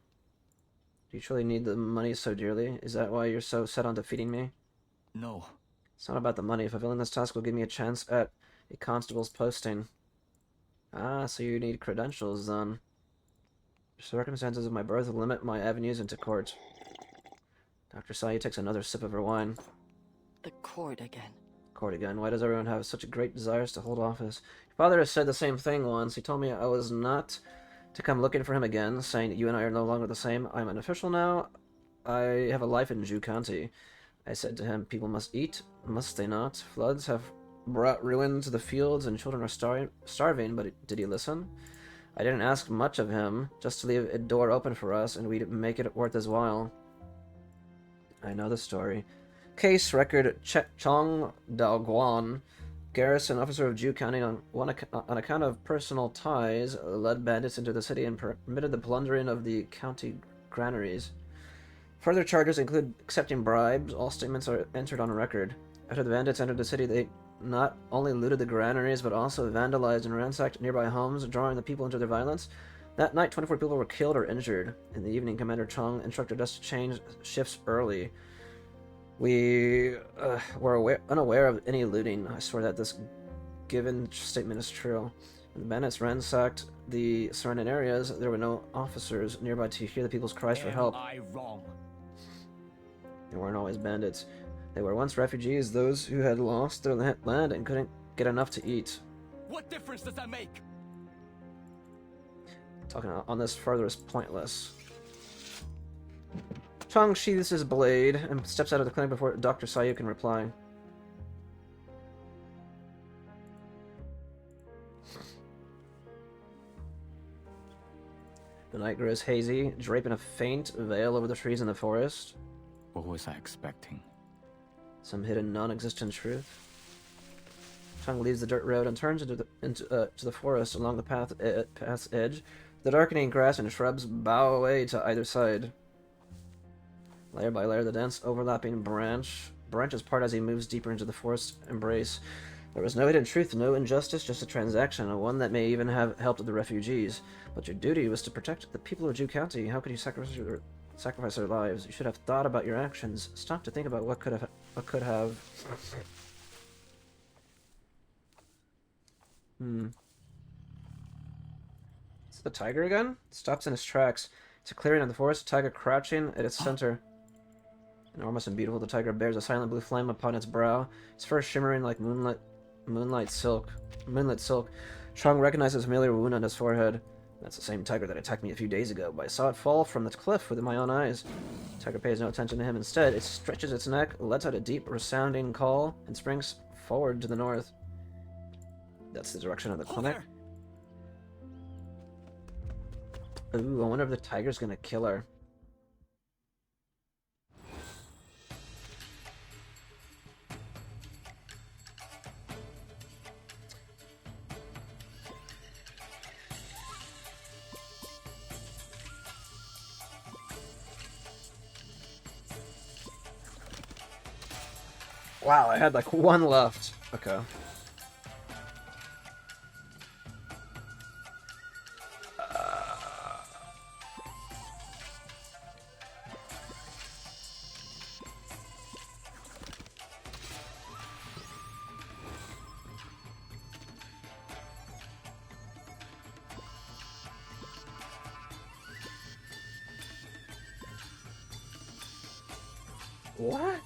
Do you truly need the money so dearly? Is that why you're so set on defeating me? No. It's not about the money. Fulfilling this task will give me a chance at a constable's posting. Ah, so you need credentials, then. The circumstances of my birth limit my avenues into court. Dr. Sayu takes another sip of her wine. The court again. Court again. Why does everyone have such a great desires to hold office? Your father has said the same thing once. He told me I was not to come looking for him again, saying that you and I are no longer the same. I'm an official now. I have a life in Ju County. I said to him, people must eat, must they not? Floods have brought ruin to the fields and children are starving, but did he listen? I didn't ask much of him, just to leave a door open for us, and we'd make it worth his while. I know the story. Case record Chong Daoguan, garrison officer of Ju County, on account of personal ties, led bandits into the city and permitted the plundering of the county granaries. Further charges include accepting bribes. All statements are entered on record. After the bandits entered the city, they not only looted the granaries, but also vandalized and ransacked nearby homes, drawing the people into their violence. That night, 24 people were killed or injured. In the evening, Commander Chong instructed us to change shifts early. We were unaware of any looting. I swear that this given statement is true. When the bandits ransacked the surrounding areas, there were no officers nearby to hear the people's cries for help. Am I wrong? They weren't always bandits. They were once refugees, those who had lost their land and couldn't get enough to eat. What difference does that make? Talking on this further is pointless. Chong sheathes his blade and steps out of the clinic before Dr. Sayu can reply. The night grows hazy, draping a faint veil over the trees in the forest. What was I expecting? Some hidden, non-existent truth. Chong leaves the dirt road and turns into the forest along the path's edge. The darkening grass and shrubs bow away to either side. Layer by layer, the dense overlapping branches part as he moves deeper into the forest embrace. There was no hidden truth, no injustice, just a transaction, one that may even have helped the refugees. But your duty was to protect the people of Ju County. How could you sacrifice their lives? You should have thought about your actions. Stop to think about what could have. Is it the tiger again? It stops in its tracks. It's a clearing in the forest, a tiger crouching at its center. Enormous and beautiful, the tiger bears a silent blue flame upon its brow, its fur shimmering like moonlit silk. Chong recognizes a familiar wound on his forehead. That's the same tiger that attacked me a few days ago, but I saw it fall from the cliff with my own eyes. The tiger pays no attention to him. Instead, it stretches its neck, lets out a deep, resounding call, and springs forward to the north. That's the direction of the clinic. Ooh, I wonder if the tiger's gonna kill her. Wow, I had like one left. Okay. What?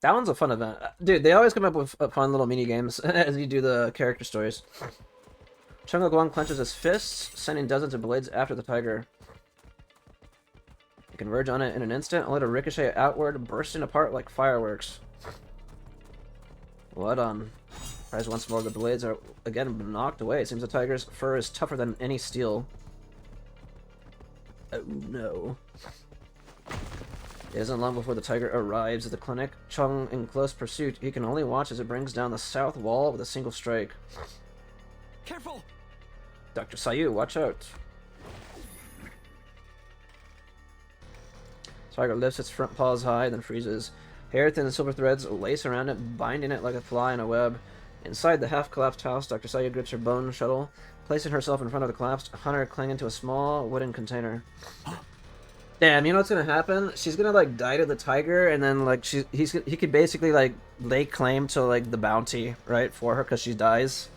That one's a fun event. Dude, they always come up with fun little mini games as you do the character stories. Chung Guang clenches his fists, sending dozens of blades after the tiger. They converge on it in an instant, only to ricochet outward, bursting apart like fireworks. What tries once more, the blades are again knocked away. It seems the tiger's fur is tougher than any steel. Oh no. It isn't long before the tiger arrives at the clinic. Chung in close pursuit. He can only watch as it brings down the south wall with a single strike. Careful! Dr. Sayu, watch out. Tiger lifts its front paws high, then freezes. Hair thin silver threads lace around it, binding it like a fly in a web. Inside the half-collapsed house, Dr. Sayu grips her bone shuttle, placing herself in front of the collapsed hunter clinging to a small wooden container. Damn, you know what's gonna happen? She's gonna like die to the tiger, and then like he could basically like lay claim to like the bounty, right, for her because she dies.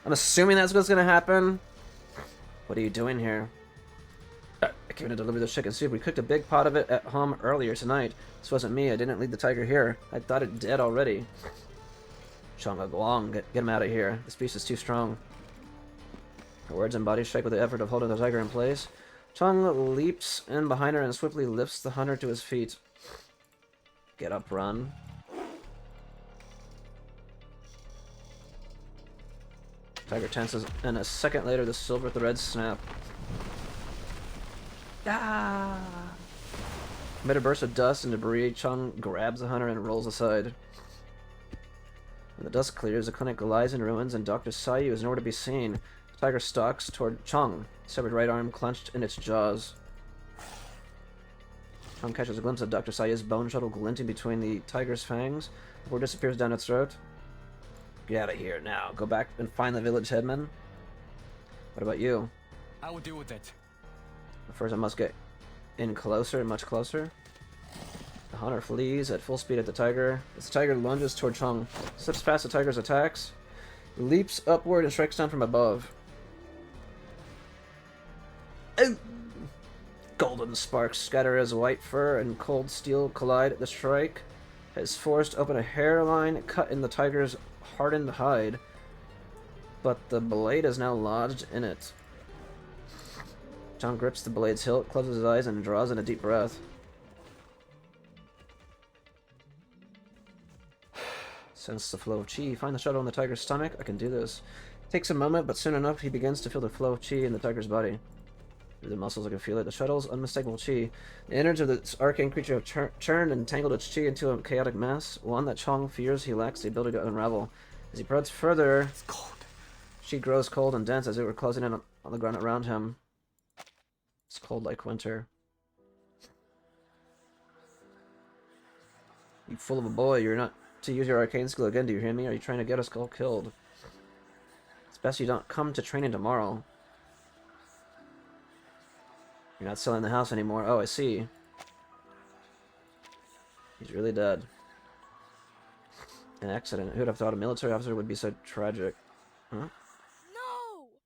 I'm assuming that's what's gonna happen. What are you doing here? I came in to deliver the chicken soup. We cooked a big pot of it at home earlier tonight. This wasn't me. I didn't lead the tiger here. I thought it dead already. Changa Guang, get him out of here. This beast is too strong. Her words and body shake with the effort of holding the tiger in place. Chung leaps in behind her and swiftly lifts the hunter to his feet. Get up, run. Tiger tenses, and a second later the silver threads snap. Ah! Amid a burst of dust and debris, Chung grabs the hunter and rolls aside. When the dust clears, the clinic lies in ruins, and Dr. Sayu is nowhere to be seen. The tiger stalks toward Chung, severed right arm clenched in its jaws. Chung catches a glimpse of Dr. Sayu's bone shuttle glinting between the tiger's fangs before it disappears down its throat. Get out of here now. Go back and find the village headman. What about you? I will deal with it. But first I must get in closer, much closer. The hunter flees at full speed at the tiger. As the tiger lunges toward Chung, slips past the tiger's attacks, leaps upward and strikes down from above. Oh! Golden sparks scatter as white fur and cold steel collide. The strike has forced open a hairline cut in the tiger's hardened hide, but the blade is now lodged in it. John grips the blade's hilt, closes his eyes, and draws in a deep breath. Sense the flow of chi. Find the shuttle in the tiger's stomach. I can do this. Takes a moment, but soon enough he begins to feel the flow of chi in the tiger's body. Through the muscles I can feel it. The shuttle's unmistakable chi. The innards of this arcane creature have churned and tangled its chi into a chaotic mass, one that Chong fears he lacks the ability to unravel. As he prods further, It's cold. chi grows cold and dense as it were closing in on the ground around him. It's cold like winter. You fool of a boy, you're not to use your arcane skill again, do you hear me? Are you trying to get us all killed? It's best you don't come to training tomorrow. You're not selling the house anymore. Oh, I see. He's really dead. An accident. Who'd have thought a military officer would be so tragic? Huh?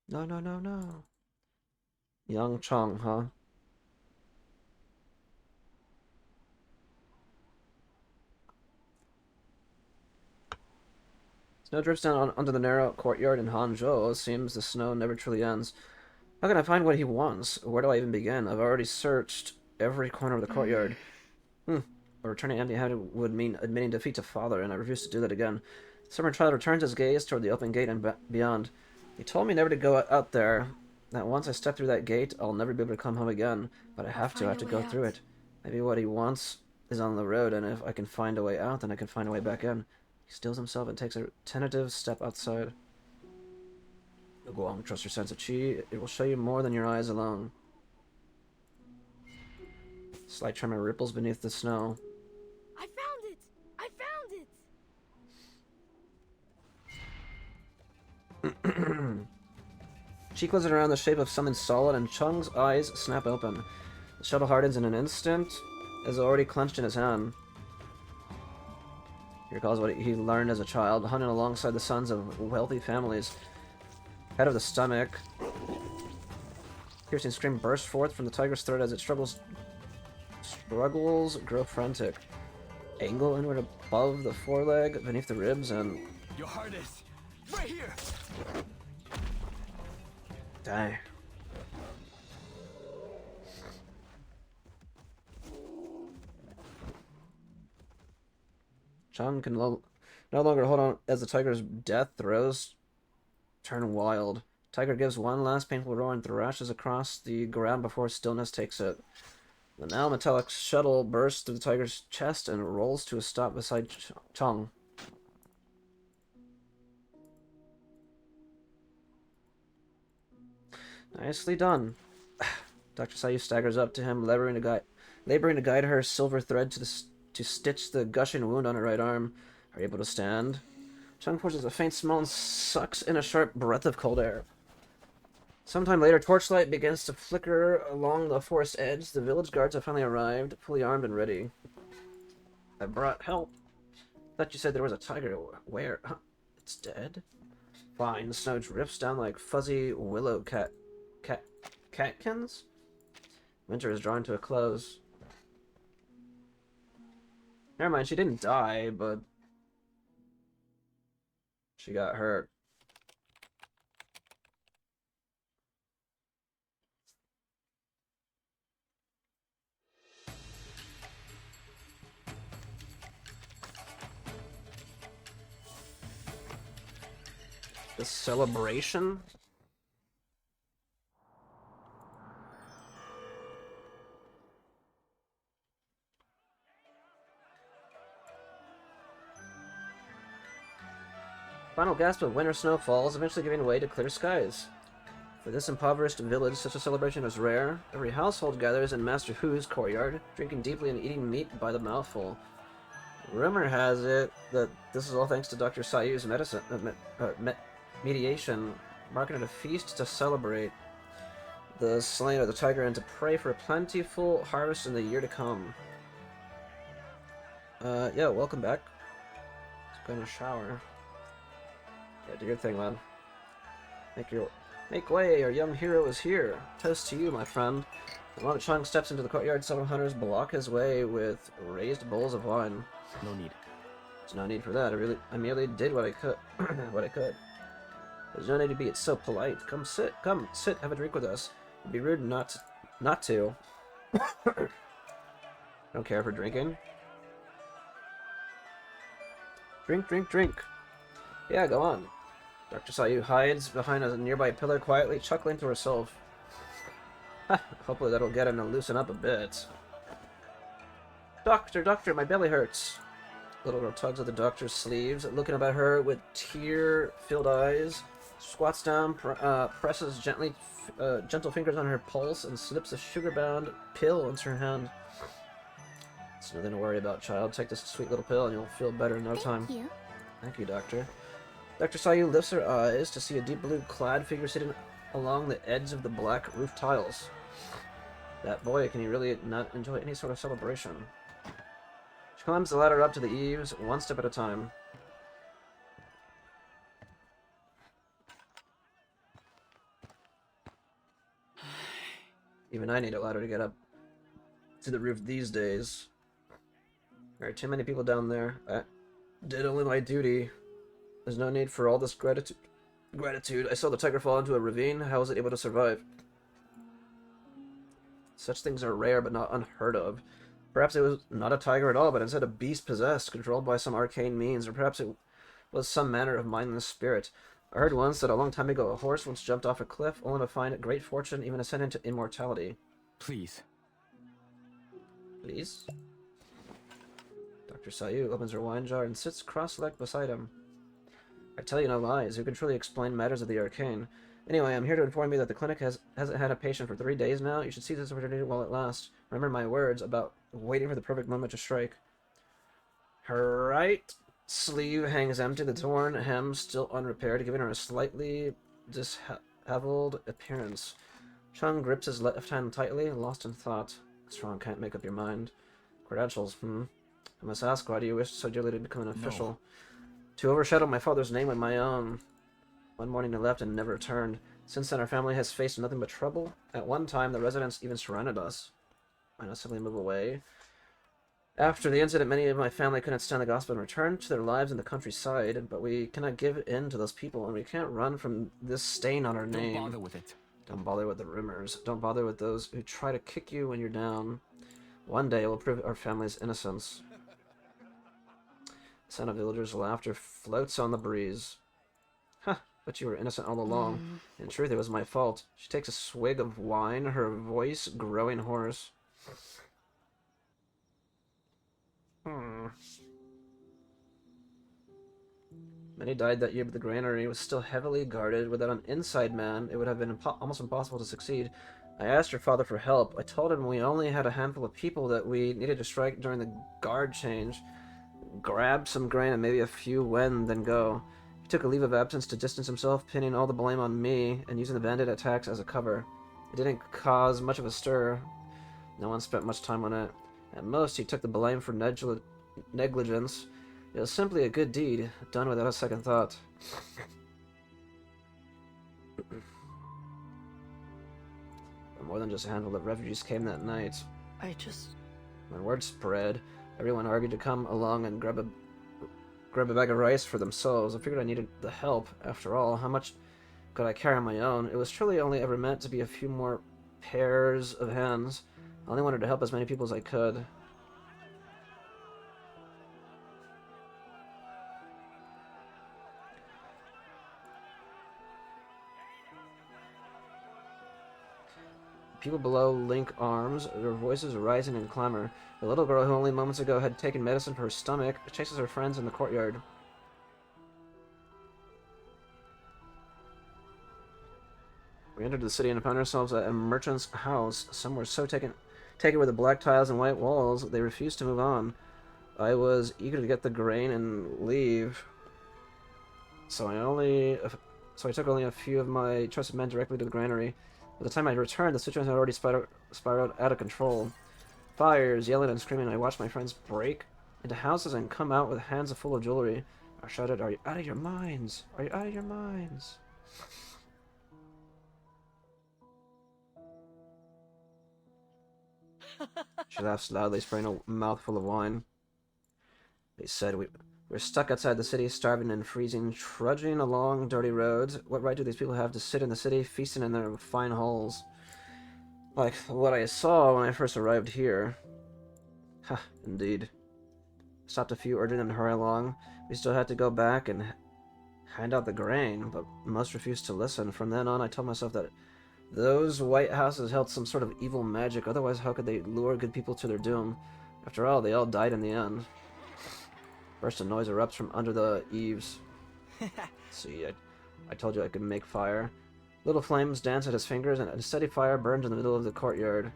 No! No. Young Chong, huh? Snow drifts down onto the narrow courtyard in Hangzhou. It seems the snow never truly ends. How can I find what he wants? Where do I even begin? I've already searched every corner of the courtyard. But returning empty-handed would mean admitting defeat to father, and I refuse to do that again. The summer child returns his gaze toward the open gate and beyond. He told me never to go out there, that once I step through that gate, I'll never be able to come home again. But I have to go through it. Maybe what he wants is on the road, and if I can find a way out, then I can find a way back in. He stills himself and takes a tentative step outside. Guang, trust your sense of chi. It will show you more than your eyes alone. Slight tremor ripples beneath the snow. I found it! I found it! Chi closes around the shape of something solid, and Chung's eyes snap open. The shuttle hardens in an instant, as already clenched in his hand. He recalls what he learned as a child, hunting alongside the sons of wealthy families. Head of the stomach. Piercing scream bursts forth from the tiger's throat as it struggles grow frantic. Angle inward above the foreleg, beneath the ribs, and... Your heart is right here. Die. Chang can no longer hold on as the tiger's death throes turn wild. Tiger gives one last painful roar and thrashes across the ground before stillness takes it. The now metallic shuttle bursts through the tiger's chest and rolls to a stop beside Chang. Nicely done. Dr. Sayu staggers up to him, laboring to guide her silver thread to stitch the gushing wound on her right arm. Are you able to stand? Chang forces a faint smell and sucks in a sharp breath of cold air. Sometime later, torchlight begins to flicker along the forest edge. The village guards have finally arrived, fully armed and ready. I brought help. Thought you said there was a tiger. Where? Huh? It's dead? Fine. The snow drifts down like fuzzy willow catkins? Winter is drawing to a close. Never mind, she didn't die, but she got hurt. The celebration? Final gasp of winter snow falls, eventually giving way to clear skies. For this impoverished village, such a celebration is rare. Every household gathers in Master Hu's courtyard, drinking deeply and eating meat by the mouthful. Rumor has it that this is all thanks to Dr. Sayu's mediation, marking it a feast to celebrate the slaying of the tiger and to pray for a plentiful harvest in the year to come. Yeah, welcome back. Let's go in a shower. Yeah, do your thing, man. Make way, our young hero is here. Toast to you, my friend. The moment Chang steps into the courtyard, several hunters block his way with raised bowls of wine. No need. There's no need for that. I merely did what I could. what I could. There's no need to be so polite. Come sit, have a drink with us. It'd be rude not to. Don't care for drinking. Drink. Yeah, go on. Dr. Sayu hides behind a nearby pillar, quietly chuckling to herself. Hopefully that'll get him to loosen up a bit. Doctor, my belly hurts. Little girl tugs at the doctor's sleeves, looking about her with tear-filled eyes. Squats down, presses gentle fingers on her pulse, and slips a sugar-bound pill into her hand. It's nothing to worry about, child. Take this sweet little pill and you'll feel better in no time. Thank you. Thank you, Doctor. Dr. Sayu lifts her eyes to see a deep blue clad figure sitting along the edge of the black roof tiles. That boy, can he really not enjoy any sort of celebration? She climbs the ladder up to the eaves, one step at a time. Even I need a ladder to get up to the roof these days. There are too many people down there. I did only my duty. There's no need for all this gratitude. I saw the tiger fall into a ravine. How was it able to survive? Such things are rare, but not unheard of. Perhaps it was not a tiger at all, but instead a beast possessed, controlled by some arcane means, or perhaps it was some manner of mindless spirit. I heard once that a long time ago a horse once jumped off a cliff, only to find great fortune, even ascend into immortality. Please. Please? Dr. Sayu opens her wine jar and sits cross-legged beside him. I tell you no lies, who can truly explain matters of the arcane. Anyway, I'm here to inform you that the clinic hasn't had a patient for 3 days now. You should seize this opportunity while it lasts. Remember my words about waiting for the perfect moment to strike. Her right sleeve hangs empty, the torn hem still unrepaired, giving her a slightly disheveled appearance. Chung grips his left hand tightly, lost in thought. Strong can't make up your mind. Credentials, I must ask, why do you wish so dearly to become an official? No. To overshadow my father's name with my own. One morning he left and never returned. Since then our family has faced nothing but trouble. At one time the residents even surrounded us. Why not simply move away? After the incident, many of my family couldn't stand the gospel and returned to their lives in the countryside, but we cannot give in to those people, and we can't run from this stain on our Don't name. bother with it. Don't bother with the rumors. Don't bother with those who try to kick you when you're down. One day we'll prove our family's innocence. The sound of villagers' laughter floats on the breeze. Huh, but you were innocent all along. In truth, it was my fault. She takes a swig of wine, her voice growing hoarse. Many died that year, but the granary was still heavily guarded. Without an inside man, it would have been almost impossible to succeed. I asked your father for help. I told him we only had a handful of people that we needed to strike during the guard change. Grab some grain and maybe a few when, then go. He took a leave of absence to distance himself, pinning all the blame on me and using the bandit attacks as a cover. It didn't cause much of a stir. No one spent much time on it. At most, he took the blame for negligence. It was simply a good deed, done without a second thought. But more than just a handful of refugees came that night. When word spread, everyone argued to come along and grab a bag of rice for themselves. I figured I needed the help. After all, how much could I carry on my own? It was truly only ever meant to be a few more pairs of hands. I only wanted to help as many people as I could. People below link arms, their voices rising in clamor. The little girl who only moments ago had taken medicine for her stomach chases her friends in the courtyard. We entered the city and found ourselves at a merchant's house. Some were so taken with the black tiles and white walls, they refused to move on. I was eager to get the grain and leave, so I took only a few of my trusted men directly to the granary. By the time I returned, the situation had already spiraled out of control. Fires, yelling and screaming, I watched my friends break into houses and come out with hands full of jewelry. I shouted, "Are you out of your minds? Are you out of your minds?" She laughs loudly, spraying a mouthful of wine. They said, we're stuck outside the city, starving and freezing, trudging along dirty roads. What right do these people have to sit in the city, feasting in their fine halls? Like what I saw when I first arrived here. Ha, indeed. Stopped a few, urging them to hurry along. We still had to go back and hand out the grain, but most refused to listen. From then on, I told myself that those white houses held some sort of evil magic, otherwise how could they lure good people to their doom? After all, they all died in the end. Burst of noise erupts from under the eaves. See, I told you I could make fire. Little flames dance at his fingers, and a steady fire burned in the middle of the courtyard.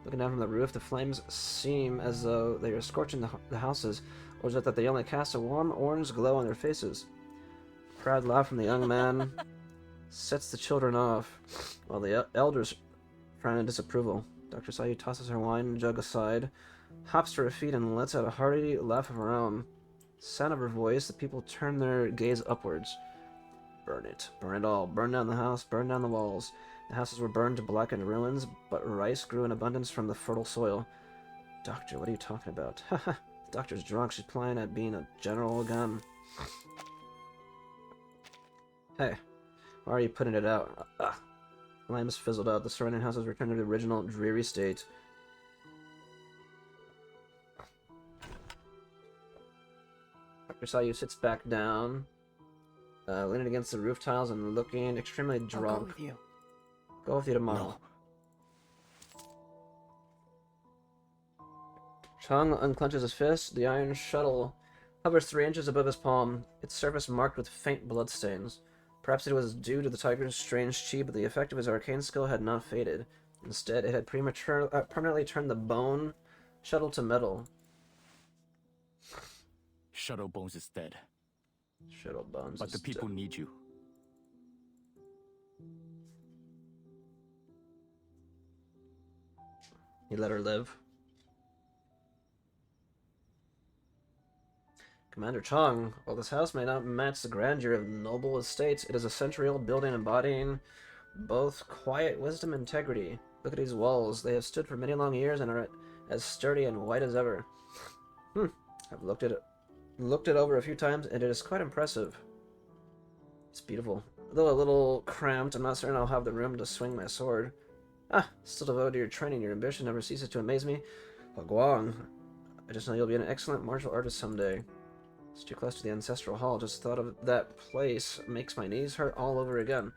Looking down from the roof, the flames seem as though they are scorching the houses, or is it that they only cast a warm orange glow on their faces? A proud laugh from the young man sets the children off, while the elders frown in disapproval. Dr. Sayu tosses her wine jug aside, hops to her feet, and lets out a hearty laugh of her own. Sound of her voice, the people turn their gaze upwards. Burn it. Burn it all. Burn down the house. Burn down the walls. The houses were burned to blackened ruins, but rice grew in abundance from the fertile soil. Doctor, what are you talking about? Haha, the doctor's drunk. She's playing at being a general again. Hey, why are you putting it out? Flames fizzled out. The surrounding houses returned to the original dreary state. Dr. Sayu sits back down, leaning against the roof tiles and looking extremely drunk. I'll go with you. Go with you tomorrow. No. Chung unclenches his fist. The iron shuttle hovers 3 inches above his palm, its surface marked with faint bloodstains. Perhaps it was due to the tiger's strange chi, but the effect of his arcane skill had not faded. Instead, it had permanently turned the bone shuttle to metal. Shuttle Bones is dead, Shuttle bones. but the people need you. He let her live. Commander Chung, while this house may not match the grandeur of noble estates, it is a century-old building embodying both quiet wisdom and integrity. Look at these walls. They have stood for many long years and are as sturdy and white as ever. Hmm. I've looked it over a few times, and it is quite impressive. It's beautiful. Though a little cramped, I'm not certain I'll have the room to swing my sword. Ah, still devoted to your training. Your ambition never ceases to amaze me. Guang, I just know you'll be an excellent martial artist someday. It's too close to the ancestral hall. Just thought of that place makes my knees hurt all over again.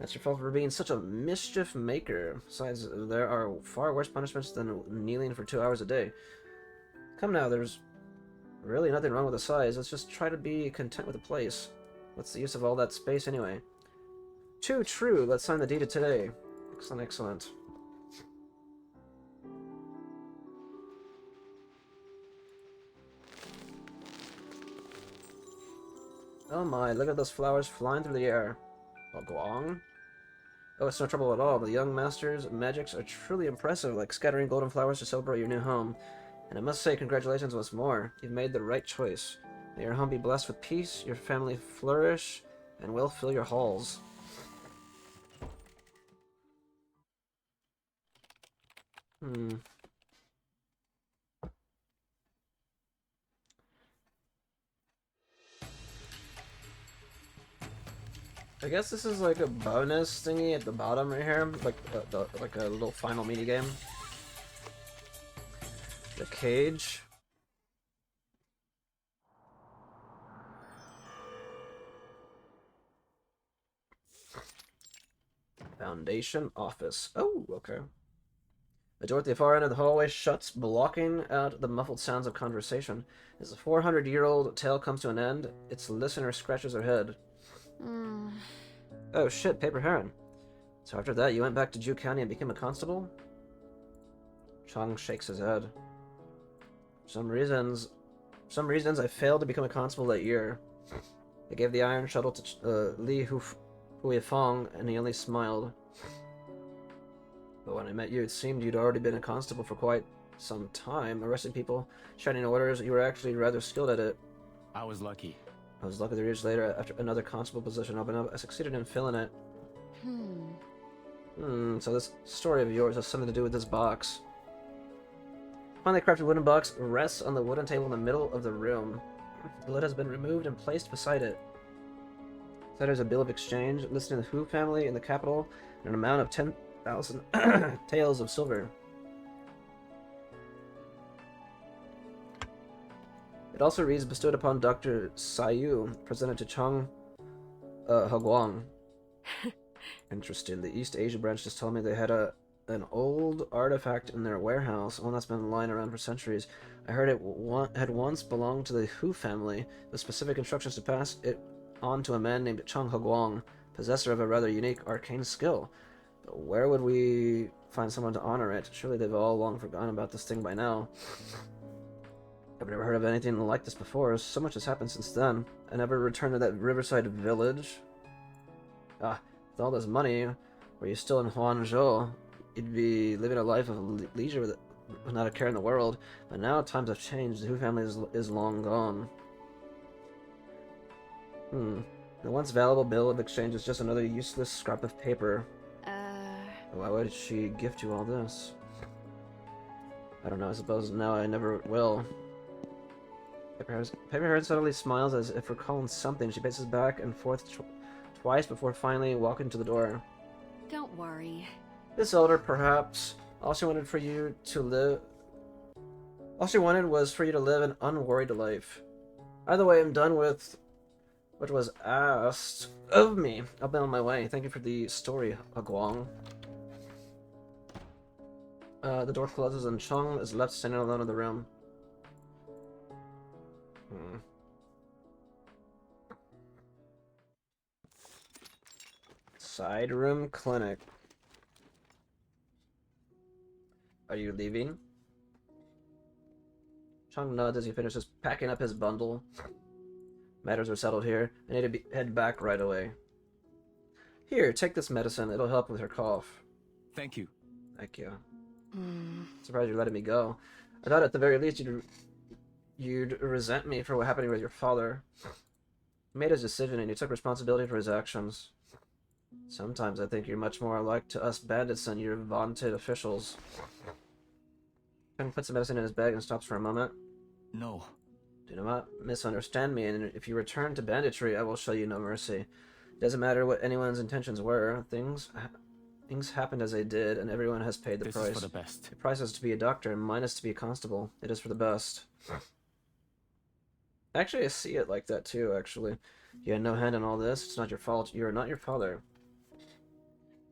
That's your fault for being such a mischief maker. Besides, there are far worse punishments than kneeling for 2 hours a day. Come now, there's really nothing wrong with the size. Let's just try to be content with the place. What's the use of all that space anyway? Too true. Let's sign the deed of today. Excellent, excellent. Oh my, look at those flowers flying through the air. Guang? Oh, it's no trouble at all. The young master's magics are truly impressive, like scattering golden flowers to celebrate your new home. And I must say, congratulations once more. You've made the right choice. May your home be blessed with peace, your family flourish, and will fill your halls. I guess this is like a bonus thingy at the bottom right here, like like a little final mini game. The cage. Foundation office. Oh, okay. The door at the far end of the hallway shuts, blocking out the muffled sounds of conversation. As the 400-year-old tale comes to an end, its listener scratches her head. Oh shit, Paper Heron. So after that, you went back to Ju County and became a constable? Chong shakes his head. For some reasons, I failed to become a constable that year. I gave the iron shuttle to Li Huifeng, and he only smiled. But when I met you, it seemed you'd already been a constable for quite some time, arresting people, shouting orders. You were actually rather skilled at it. I was lucky. I was lucky 3 years later, after another constable position opened up, I succeeded in filling it. So this story of yours has something to do with this box. Finely crafted wooden box rests on the wooden table in the middle of the room. The lid has been removed and placed beside it. Inside is a bill of exchange listing the Hu family in the capital and an amount of 10,000 taels of silver. It also reads, bestowed upon Dr. Sayu, presented to Chong Haguang. Interesting. The East Asia branch just told me they had an old artifact in their warehouse, one that's been lying around for centuries. I heard it had once belonged to the Hu family, with specific instructions to pass it on to a man named Chong Haguang, possessor of a rather unique arcane skill. But where would we find someone to honor it? Surely they've all long forgotten about this thing by now. I've never heard of anything like this before. So much has happened since then. I never returned to that riverside village. Ah, with all this money, were you still in Huanzhou, you'd be living a life of leisure without a care in the world. But now times have changed. The Hu family is long gone. The once valuable bill of exchange is just another useless scrap of paper. Why would she gift you all this? I don't know. I suppose now I never will. Paper Heron suddenly smiles as if recalling something. She paces back and forth twice before finally walking to the door. Don't worry. This elder, perhaps, all she wanted was for you to live an unworried life. Either way, I'm done with what was asked of me. I'll be on my way. Thank you for the story, Aguang. The door closes and Chong is left standing alone in the room. Side room clinic. Are you leaving? Chong nods as he finishes packing up his bundle. Matters are settled here. I need to head back right away. Here, take this medicine. It'll help with her cough. Thank you. Thank you. Surprised you're letting me go. I thought at the very least you'd resent me for what happened with your father. He made his decision and you took responsibility for his actions. Sometimes I think you're much more alike to us bandits than your vaunted officials. Ken puts the medicine in his bag and stops for a moment. No. Do not misunderstand me, and if you return to banditry, I will show you no mercy. It doesn't matter what anyone's intentions were. Things happened as they did, and everyone has paid the This price. is for the best. The price is to be a doctor, and mine is to be a constable. It is for the best. Actually, I see it like that too, actually. You had no hand in all this. It's not your fault. You are not your father.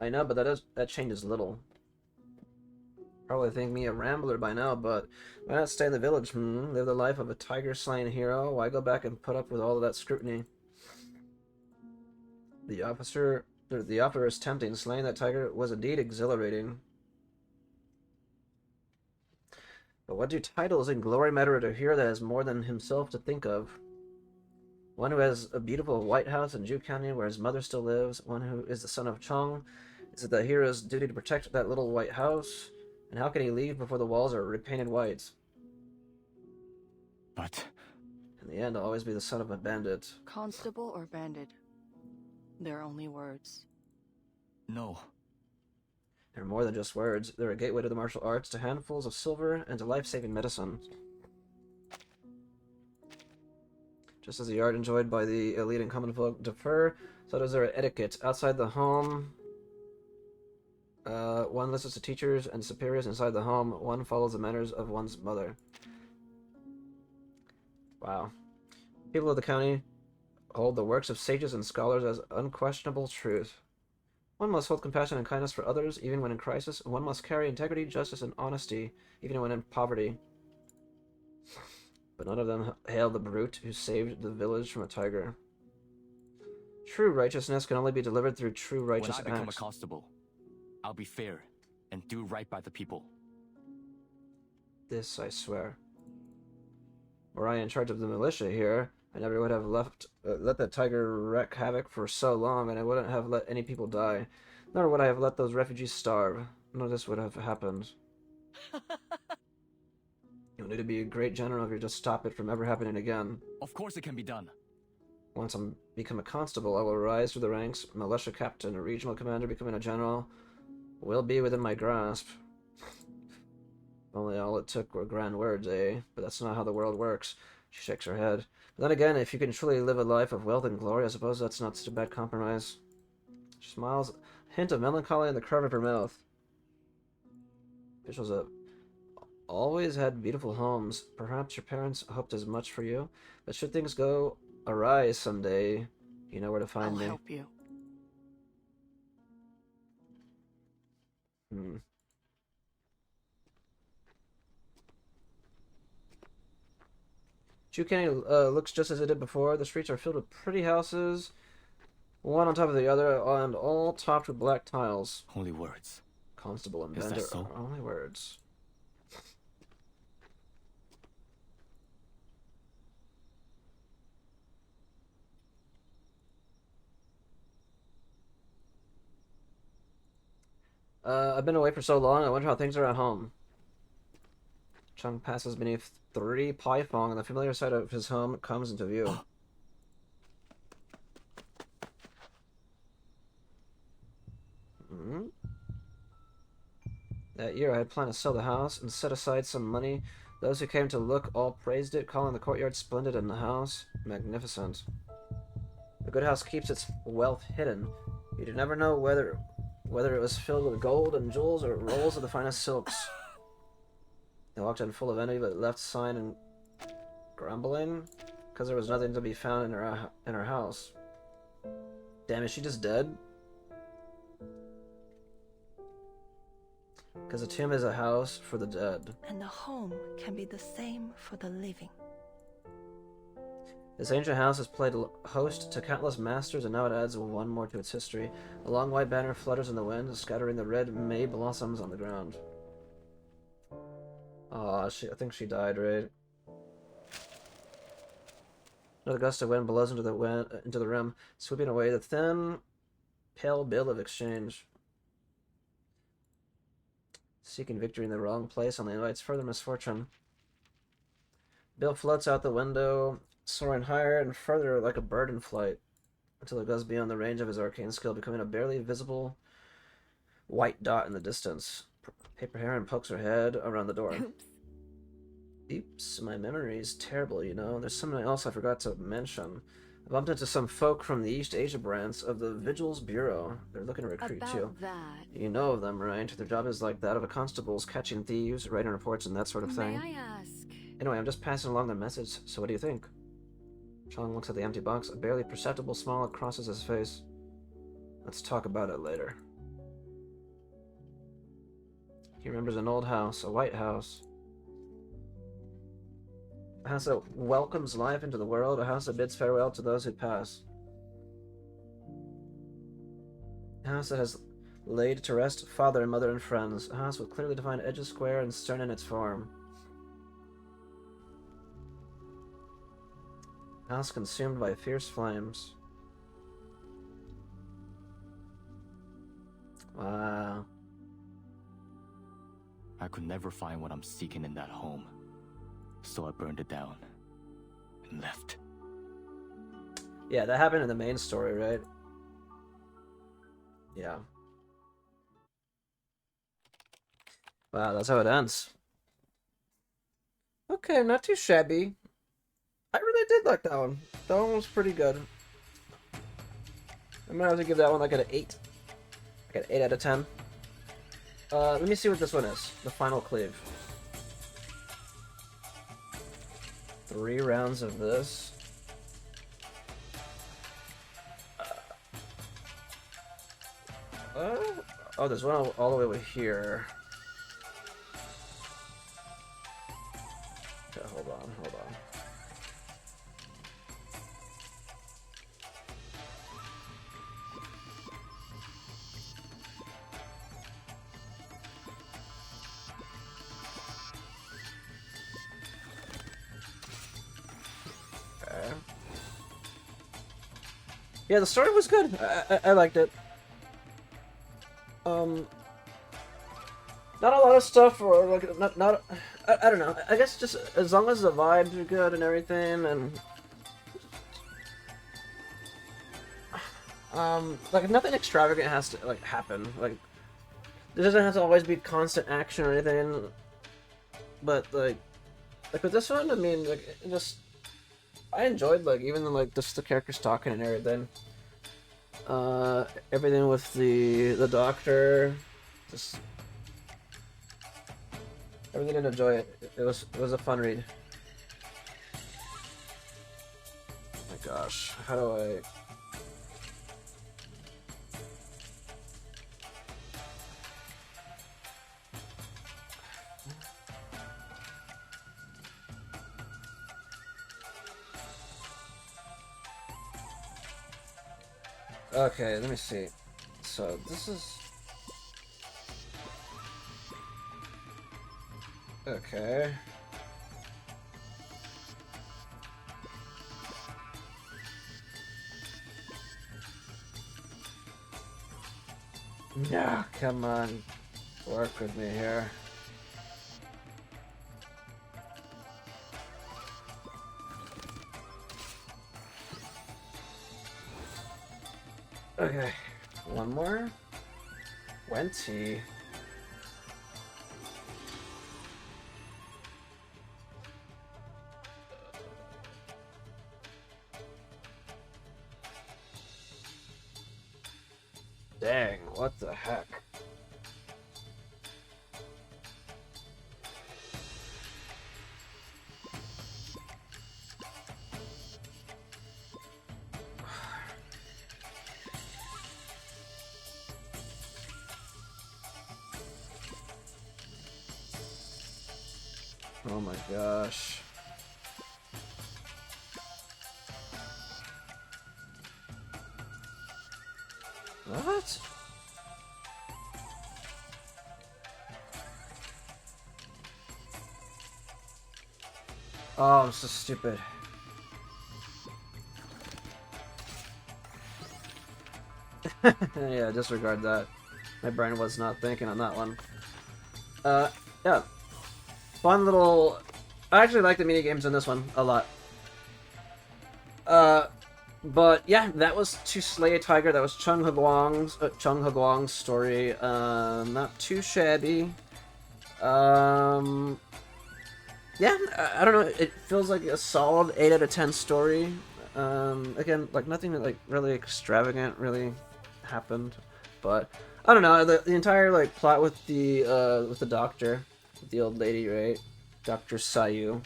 I know, but that changes little. Probably think me a rambler by now, but why not stay in the village? Live the life of a tiger-slaying hero? Why go back and put up with all of that scrutiny? The offer is tempting. Slaying that tiger was indeed exhilarating. But what do titles and glory matter to a hero that has more than himself to think of? One who has a beautiful white house in Ju County where his mother still lives. One who is the son of Chong. Is it the hero's duty to protect that little white house? And how can he leave before the walls are repainted white? But... In the end, I'll always be the son of a bandit. Constable or bandit? They're only words. no. They're more than just words. They're a gateway to the martial arts, to handfuls of silver, and to life-saving medicine. Just as the art enjoyed by the elite and common folk differ, so does their etiquette. Outside the home, one listens to teachers and superiors. Inside the home, one follows the manners of one's mother. Wow. People of the county hold the works of sages and scholars as unquestionable truth. One must hold compassion and kindness for others, even when in crisis. One must carry integrity, justice, and honesty, even when in poverty. But none of them hail the brute who saved the village from a tiger. True righteousness can only be delivered through true righteous When I become acts. a constable, I'll be fair and do right by the people. This I swear. Were I in charge of the militia here, I never would have let that tiger wreak havoc for so long, and I wouldn't have let any people die. Nor would I have let those refugees starve. None of this would have happened. You'll need to be a great general if you just stop it from ever happening again. Of course it can be done. Once I become a constable, I will rise through the ranks. Militia captain, a regional commander, becoming a general will be within my grasp. Only all it took were grand words, eh? But that's not how the world works. She shakes her head. But then again, if you can truly live a life of wealth and glory, I suppose that's not such a bad compromise. She smiles, a hint of melancholy in the curve of her mouth. Officials have always had beautiful homes. Perhaps your parents hoped as much for you. But should things go awry someday, you know where to find I'll me. help you. Chu County looks just as it did before. The streets are filled with pretty houses, one on top of the other, and all topped with black tiles. Only words. Constable and Is that Bender so? are only words. I've been away for so long, I wonder how things are at home. Chung passes beneath 3 Paifong, and the familiar sight of his home comes into view. That year I had planned to sell the house and set aside some money. Those who came to look all praised it, calling the courtyard splendid and the house magnificent. The good house keeps its wealth hidden. You never know whether it was filled with gold and jewels or rolls of the finest silks. They walked in full of envy, but left sighing and grumbling because there was nothing to be found in her house. Damn, is she just dead? Because a tomb is a house for the dead. And the home can be the same for the living. This ancient house has played host to countless masters, and now it adds one more to its history. A long white banner flutters in the wind, scattering the red May blossoms on the ground. Aw, I think she died, right? Another gust of wind blows into the room, sweeping away the thin, pale bill of exchange. Seeking victory in the wrong place only invites further misfortune. Bill floats out the window, soaring higher and further like a bird in flight, until it goes beyond the range of his arcane skill, becoming a barely visible white dot in the distance. Paper Heron pokes her head around the door. Oops. Oops, my memory is terrible, you know. There's something else I forgot to mention. I bumped into some folk from the East Asia branch of the Vigils Bureau. They're looking to recruit too. About that, You know of them, right? Their job is like that of a constable's, catching thieves, writing reports, and that sort of thing. may I ask? Anyway, I'm just passing along the message, so what do you think? Chong looks at the empty box. A barely perceptible smile crosses his face. Let's talk about it later. He remembers an old house, a white house. A house that welcomes life into the world, a house that bids farewell to those who pass. A house that has laid to rest father and mother and friends. A house with clearly defined edges, square and stern in its form. A house consumed by fierce flames. Wow. I could never find what I'm seeking in that home. So I burned it down and left. Yeah, that happened in the main story, right? Yeah. Wow, that's how it ends. Okay, not too shabby. I really did like that one. That one was pretty good. I'm gonna have to give that one like an 8. Like an 8 out of 10. Let me see what this one is. The Final Cleave. 3 rounds of this. Oh, there's one all the way over here. Okay, hold on. Okay. Yeah, the story was good. I liked it. Not a lot of stuff, or like not. I don't know. I guess just as long as the vibes are good and everything, and like nothing extravagant has to like happen. Like there doesn't have to always be constant action or anything. But like with this one, I mean, like it just I enjoyed like even like just the characters talking and everything. Everything with the doctor, just I really did enjoy it. It was a fun read. Oh my gosh, how do I? Okay, let me see. So this is okay. Yeah, come on, work with me here. Okay, one more. 20. Dang, what the heck? Oh my gosh. What? Oh, I'm so stupid. Yeah, disregard that. My brain was not thinking on that one. Yeah. Fun little... I actually like the minigames in this one a lot. But yeah, that was To Slay a Tiger. That was Chung Hagwang's story. Not too shabby. yeah, I don't know. It feels like a solid 8 out of 10 story. Again, like nothing like really extravagant really happened, but I don't know. The entire like plot with the doctor, with the old lady, right? Dr. Sayu.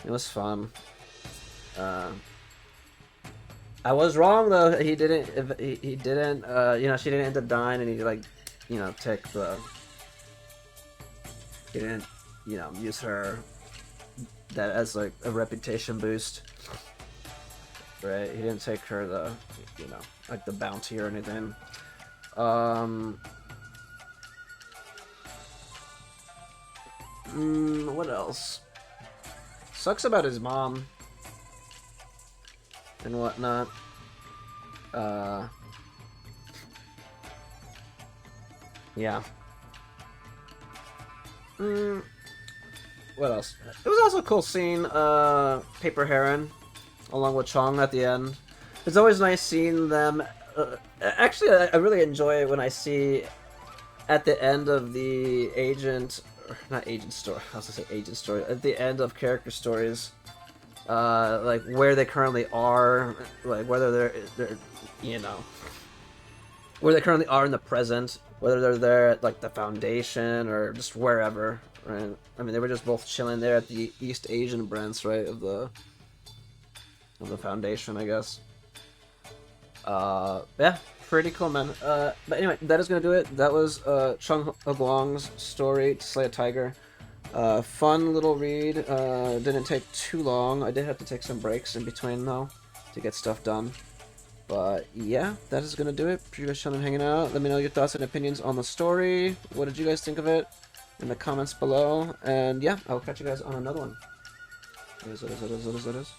It was fun. I was wrong though. He didn't. He didn't. You know, she didn't end up dying, and he like, you know, take the. He didn't, you know, use her that as like a reputation boost, right? He didn't take her the, you know, like the bounty or anything. What else? Sucks about his mom and whatnot. Yeah. What else? It was also a cool scene, Paper Heron, along with Chong at the end. It's always nice seeing them. Actually, I really enjoy it when I see at the end of the agent, or not agent story. I was gonna say agent story. At the end of character stories, like where they currently are, like whether they're, you know, where they currently are in the present, whether they're there at like the Foundation or just wherever. Right? I mean, they were just both chilling there at the East Asian branch, right, of the Foundation, I guess. Yeah, pretty cool, man. But anyway, that is gonna do it. That was Chung Guang's story, To Slay a Tiger. Fun little read. Didn't take too long. I did have to take some breaks in between though to get stuff done. But yeah, that is gonna do it. For you guys chilling and hanging out. Let me know your thoughts and opinions on the story. What did you guys think of it? In the comments below. And yeah, I'll catch you guys on another one. It is.